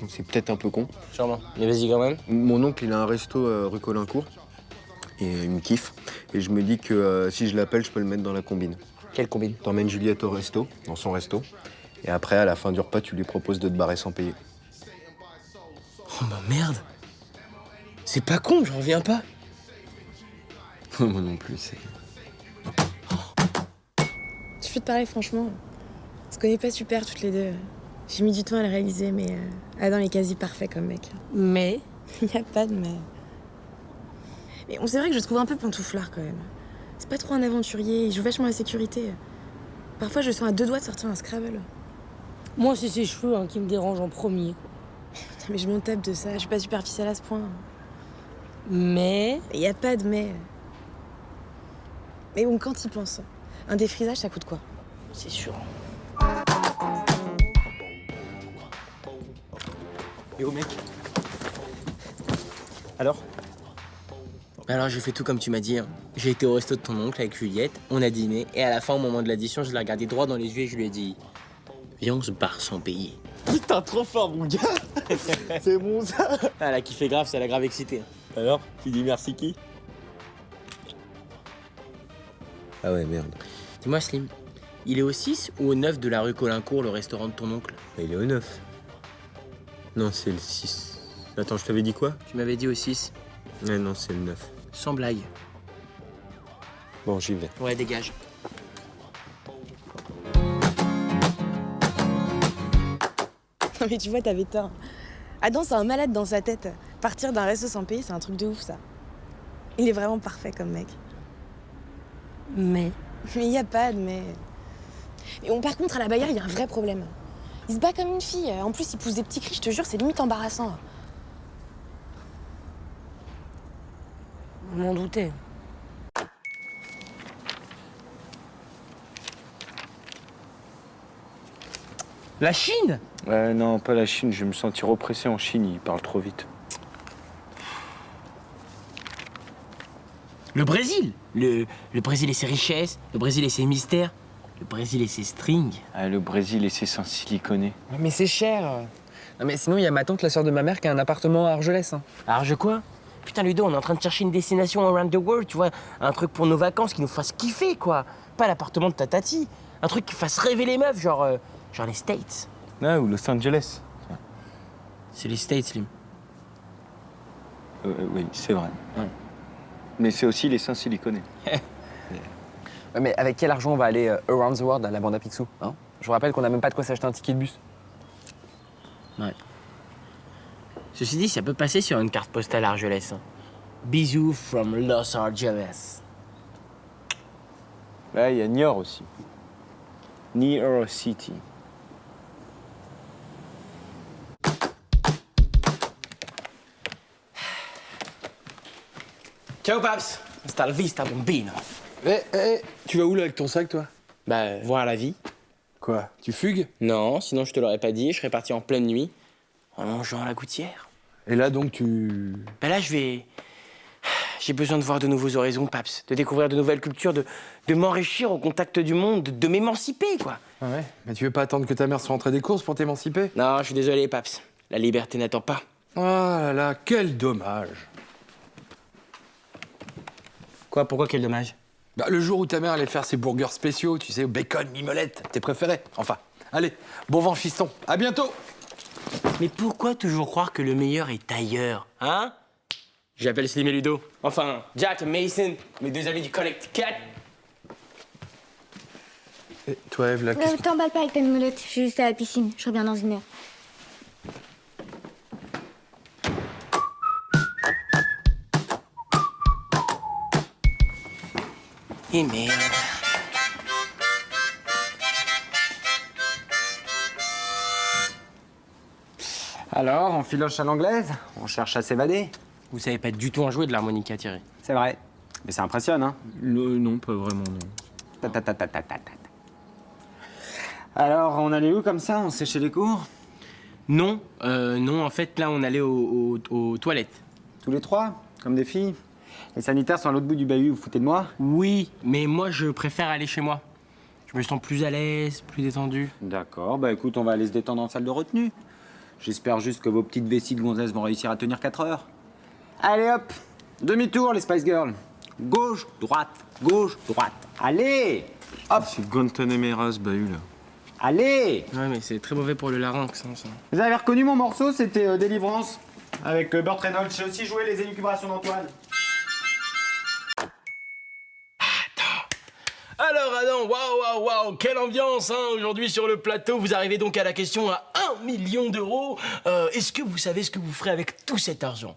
C'est peut-être un peu con. Sûrement. Mais vas-y quand même. Mon oncle, il a un resto rue Colincourt. Et il me kiffe. Et je me dis que si je l'appelle, je peux le mettre dans la combine. Quelle combine? T'emmènes Juliette au resto, dans son resto. Et après, à la fin du repas, tu lui proposes de te barrer sans payer. Oh bah merde. C'est pas con, j'en reviens pas. Moi non plus, c'est... Je peux te parler franchement. On se connaît pas super toutes les deux. J'ai mis du temps à le réaliser, mais Adam est quasi parfait comme mec. Mais? Y a pas de mais. Mais c'est vrai que je le trouve un peu pantouflard quand même. C'est pas trop un aventurier, il joue vachement à la sécurité. Parfois je le sens à 2 doigts de sortir un Scrabble. Moi, c'est ses cheveux qui me dérangent en premier. Putain, mais je m'en tape de ça, je suis pas superficielle à ce point. Mais? Y a pas de mais. Mais bon, quand il pense, un défrisage ça coûte quoi? C'est sûr. Yo mec. Alors, j'ai fait tout comme tu m'as dit. Hein. J'ai été au resto de ton oncle avec Juliette, on a dîné, et à la fin, au moment de l'addition, je l'ai regardé droit dans les yeux et je lui ai dit « Viens, on se barre sans payer. » Putain, trop fort, mon gars. C'est bon, ça. Ah, elle a kiffé grave, ça l'a grave excité. Alors, tu dis merci qui? Ah ouais, merde. Dis-moi, Slim, il est au 6 ou au 9 de la rue Colincourt, le restaurant de ton oncle? Il est au 9. Non, c'est le 6. Attends, je t'avais dit quoi? Tu m'avais dit au 6. Ouais, non, c'est le 9. Sans blague. Bon, j'y vais. Ouais, dégage. Non mais tu vois, t'avais tort. Adam, c'est un malade dans sa tête. Partir d'un resto sans payer, c'est un truc de ouf, ça. Il est vraiment parfait comme mec. Mais? Mais y a pas de mais. Mais bon, par contre, à la Bayard, il y a un vrai problème. Il se bat comme une fille. En plus, il pousse des petits cris, je te jure, c'est limite embarrassant. Je m'en doutais. La Chine? Ouais, non, pas la Chine. Je vais me sentir oppressé en Chine. Ils parlent trop vite. Le Brésil? Le Brésil et ses richesses, le Brésil et ses mystères, le Brésil et ses strings. Ah, le Brésil et ses seins siliconés. Mais c'est cher. Non, mais sinon, il y a ma tante, la sœur de ma mère, qui a un appartement à Argelès. Hein. Arge quoi? Putain, Ludo, on est en train de chercher une destination around the world, tu vois. Un truc pour nos vacances qui nous fasse kiffer, quoi. Pas l'appartement de ta tati. Un truc qui fasse rêver les meufs, genre les States. Ah, ou Los Angeles. C'est les States, Slim. Oui, c'est vrai. Ouais. Mais c'est aussi les seins siliconés. Ouais, mais avec quel argent on va aller around the world à la bande à Picsou, hein? Je vous rappelle qu'on n'a même pas de quoi s'acheter un ticket de bus. Ouais. Ceci dit, ça peut passer sur une carte postale Argelès. Hein. Bisous from Los Angeles. Là, il y a Niort aussi. Niort City. Ciao, Paps. Hasta la vista, bambino. Tu vas où là avec ton sac, toi? Bah, voir la vie. Quoi? Tu fugues? Non, sinon je te l'aurais pas dit, je serais parti en pleine nuit, en longeant la gouttière. Et là, donc, tu... Bah là, j'ai besoin de voir de nouveaux horizons, Paps, de découvrir de nouvelles cultures, de m'enrichir au contact du monde, de m'émanciper, quoi. Ah ouais? Mais tu veux pas attendre que ta mère soit rentrée des courses pour t'émanciper? Non, je suis désolé, Paps. La liberté n'attend pas. Oh là là, quel dommage. Quoi? Pourquoi quel dommage? Bah, le jour où ta mère allait faire ses burgers spéciaux, tu sais, au bacon, mimolette, tes préférés. Enfin, allez, bon vent, fiston. À bientôt. Mais pourquoi toujours croire que le meilleur est ailleurs, hein? J'appelle Slim et Ludo. Enfin, Jack et Mason, mes deux amis du Connecticut. Et toi, Eve, là, Ne t'emballe pas avec ta mimolette, je suis juste à la piscine, je reviens dans une heure. Et merde. Alors, on filoche à l'anglaise? On cherche à s'évader? Vous savez pas du tout en jouer de l'harmonica, Thierry. C'est vrai. Mais ça impressionne, hein? Non, pas vraiment, non. Alors, on allait où comme ça? On séchait les cours? Non, non, en fait, là, on allait aux toilettes. Tous les trois? Comme des filles? Les sanitaires sont à l'autre bout du bahut, vous foutez de moi? Oui, mais moi, je préfère aller chez moi. Je me sens plus à l'aise, plus détendu. D'accord, bah écoute, on va aller se détendre en salle de retenue. J'espère juste que vos petites vessies de gonzesses vont réussir à tenir 4 heures. Allez hop, demi-tour les Spice Girls. Gauche, droite, gauche, droite. Allez, hop. C'est Guantanamera, ce bahut, là. Allez. Ouais, mais c'est très mauvais pour le larynx, hein, ça. Vous avez reconnu mon morceau, c'était Délivrance. Avec Burt Reynolds. J'ai aussi joué les élucubrations d'Antoine. Alors Adam, waouh, quelle ambiance hein, aujourd'hui sur le plateau. Vous arrivez donc à la question à 1 million d'euros. Est-ce que vous savez ce que vous ferez avec tout cet argent?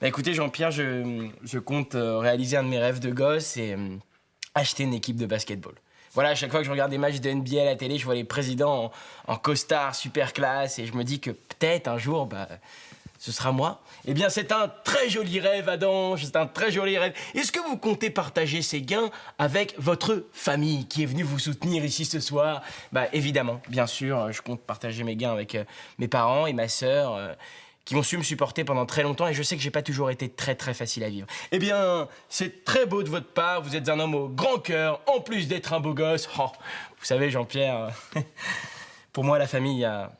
Bah écoutez Jean-Pierre, je compte réaliser un de mes rêves de gosse et acheter une équipe de basketball. Voilà, à chaque fois que je regarde des matchs de NBA à la télé, je vois les présidents en costard super classe et je me dis que peut-être un jour, ce sera moi. Eh bien, c'est un très joli rêve, Adam, c'est un très joli rêve. Est-ce que vous comptez partager ces gains avec votre famille qui est venue vous soutenir ici ce soir? Bah, évidemment, bien sûr, je compte partager mes gains avec mes parents et ma sœur qui ont su me supporter pendant très longtemps et je sais que j'ai pas toujours été très facile à vivre. Eh bien, c'est très beau de votre part, vous êtes un homme au grand cœur, en plus d'être un beau gosse. Oh, vous savez, Jean-Pierre, pour moi, la famille, il y a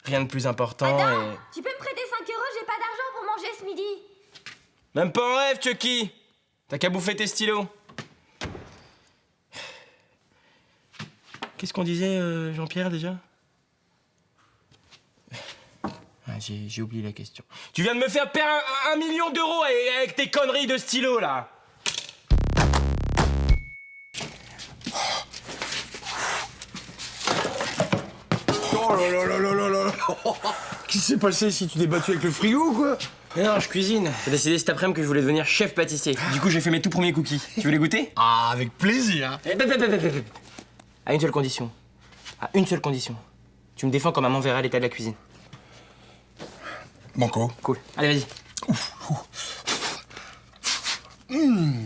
rien de plus important. Adam, tu peux me prêter 5 €? J'ai pas d'argent pour manger ce midi. Même pas en rêve, Chucky. T'as qu'à bouffer tes stylos. Qu'est-ce qu'on disait, Jean-Pierre, déjà? J'ai oublié la question. Tu viens de me faire perdre 1 million d'euros avec tes conneries de stylo, là. Oh là là là là là là. Qu'est-ce qui s'est passé si tu t'es battu avec le frigo ou quoi? Mais non, je cuisine. J'ai décidé cet après-midi que je voulais devenir chef pâtissier. Du coup, j'ai fait mes tout premiers cookies. Tu veux les goûter? Ah, avec plaisir. À une seule condition. À une seule condition. Tu me défends quand maman verra l'état de la cuisine. Banco. Cool. Allez, vas-y.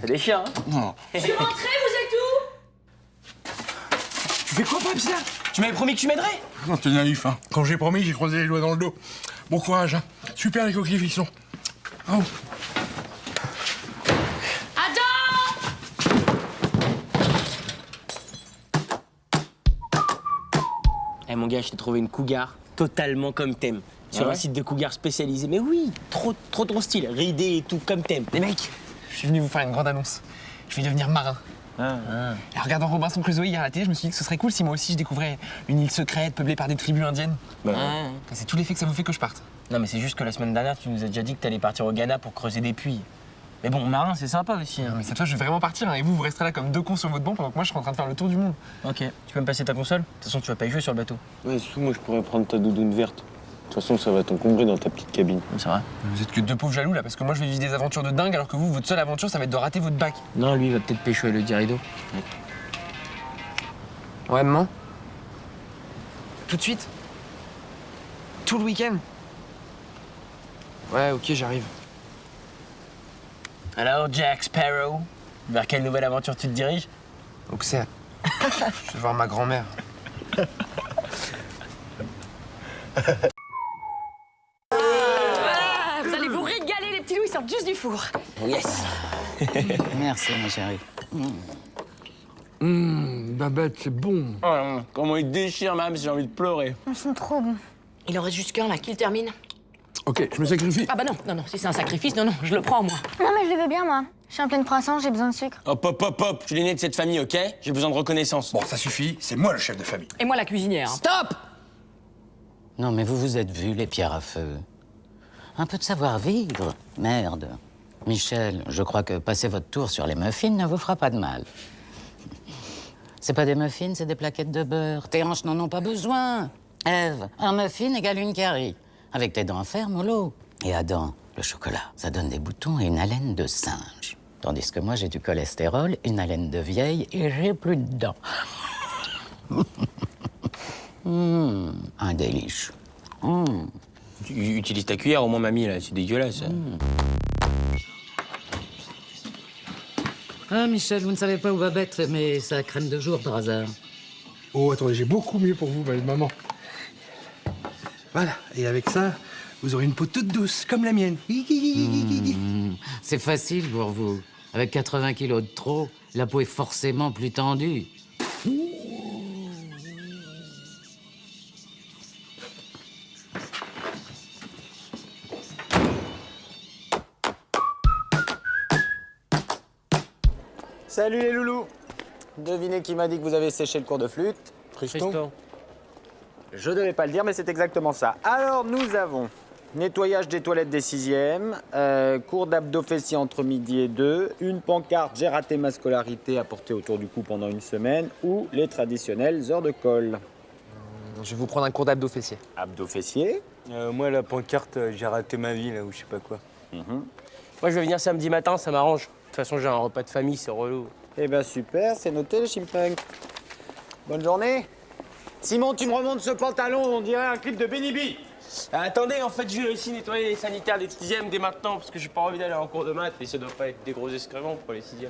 Ça déchire, hein? Non. Je suis rentrée, vous êtes où? Tu fais quoi, Paps, là? Tu m'avais promis que tu m'aiderais? Non, t'es naïf, hein. Quand j'ai promis, j'ai croisé les doigts dans le dos. Bon courage, hein. Super les coquilles fixons. Oh. Eh mon gars, je t'ai trouvé une cougar totalement comme t'aimes. Sur un site de cougar spécialisé. Mais oui, trop ton style. Ridé et tout, comme t'aimes. Les mecs, je suis venu vous faire une grande annonce. Je vais devenir marin. Et en regardant Robinson Crusoe hier à la télé, je me suis dit que ce serait cool si moi aussi je découvrais une île secrète peuplée par des tribus indiennes. C'est tout l'effet que ça vous fait que je parte. Non, mais c'est juste que la semaine dernière, tu nous as déjà dit que t'allais partir au Ghana pour creuser des puits. Mais bon, marin, c'est sympa aussi. Non, mais cette fois, je vais vraiment partir, hein, et vous resterez là comme deux cons sur votre banc pendant que moi je serai en train de faire le tour du monde. Ok. Tu peux me passer ta console? De toute façon, tu vas pas y jouer sur le bateau. Ouais, surtout, moi, je pourrais prendre ta doudoune verte. De toute façon, ça va t'encombrer dans ta petite cabine. C'est vrai. Vous êtes que deux pauvres jaloux là, parce que moi je vais vivre des aventures de dingue alors que vous, votre seule aventure, ça va être de rater votre bac. Non, lui, il va peut-être pécho et le dirido. Ouais, maman? Tout de suite? Tout le week-end? Ouais, ok, j'arrive. Alors, Jack Sparrow, vers quelle nouvelle aventure tu te diriges? Auxerre. Je vais voir ma grand-mère. Vous allez vous régaler, les petits loups, ils sortent juste du four. Yes. Merci, mon chéri. Babette, c'est bon. Oh, comment il déchire, même, j'ai envie de pleurer. Ils sont trop bons. Il en reste juste qu'un là, qui le termine? Ok, je me sacrifie. Ah bah non, si c'est un sacrifice, non, je le prends moi. Non, mais je le veux bien, moi. Je suis en pleine croissance, j'ai besoin de sucre. Hop. Je suis l'aîné de cette famille, ok? J'ai besoin de reconnaissance. Bon, ça suffit, c'est moi le chef de famille. Et moi la cuisinière. Stop! Non, mais vous vous êtes vus, les pierres à feu. Un peu de savoir-vivre. Merde. Michel, je crois que passer votre tour sur les muffins ne vous fera pas de mal. C'est pas des muffins, c'est des plaquettes de beurre. Tes hanches n'en ont pas besoin. Ève, un muffin égale une carie. Avec tes dents fermes, mollo. Et Adam, le chocolat, ça donne des boutons et une haleine de singe. Tandis que moi, j'ai du cholestérol, une haleine de vieille et j'ai plus de dents. Un délice. Tu utilises ta cuillère au moins, mamie, là, c'est dégueulasse. Ah, Michel, vous ne savez pas où Babette fait mais sa crème de jour par hasard. Oh, attendez, j'ai beaucoup mieux pour vous, maman. Voilà, et avec ça, vous aurez une peau toute douce, comme la mienne. C'est facile pour vous. Avec 80 kilos de trop, la peau est forcément plus tendue. Salut les loulous. Devinez qui m'a dit que vous avez séché le cours de flûte? Tristan. Je devais pas le dire, mais c'est exactement ça. Alors, nous avons nettoyage des toilettes des 6e, cours d'abdos fessiers entre midi et 2, une pancarte « J'ai raté ma scolarité » à porter autour du cou pendant une semaine, ou les traditionnelles heures de colle. Je vais vous prendre un cours d'abdos fessiers. Abdos fessiers? Moi, la pancarte, j'ai raté ma vie, là, ou je sais pas quoi. Moi, je vais venir samedi matin, ça m'arrange. De toute façon, j'ai un repas de famille, c'est relou. Eh ben super, c'est noté le chimpunk. Bonne journée. Simon, tu me remontes ce pantalon, on dirait un clip de Benny B. Attendez, en fait, je vais aussi nettoyer les sanitaires des 6e dès maintenant, parce que j'ai pas envie d'aller en cours de maths, et ça doit pas être des gros excréments pour les 6e.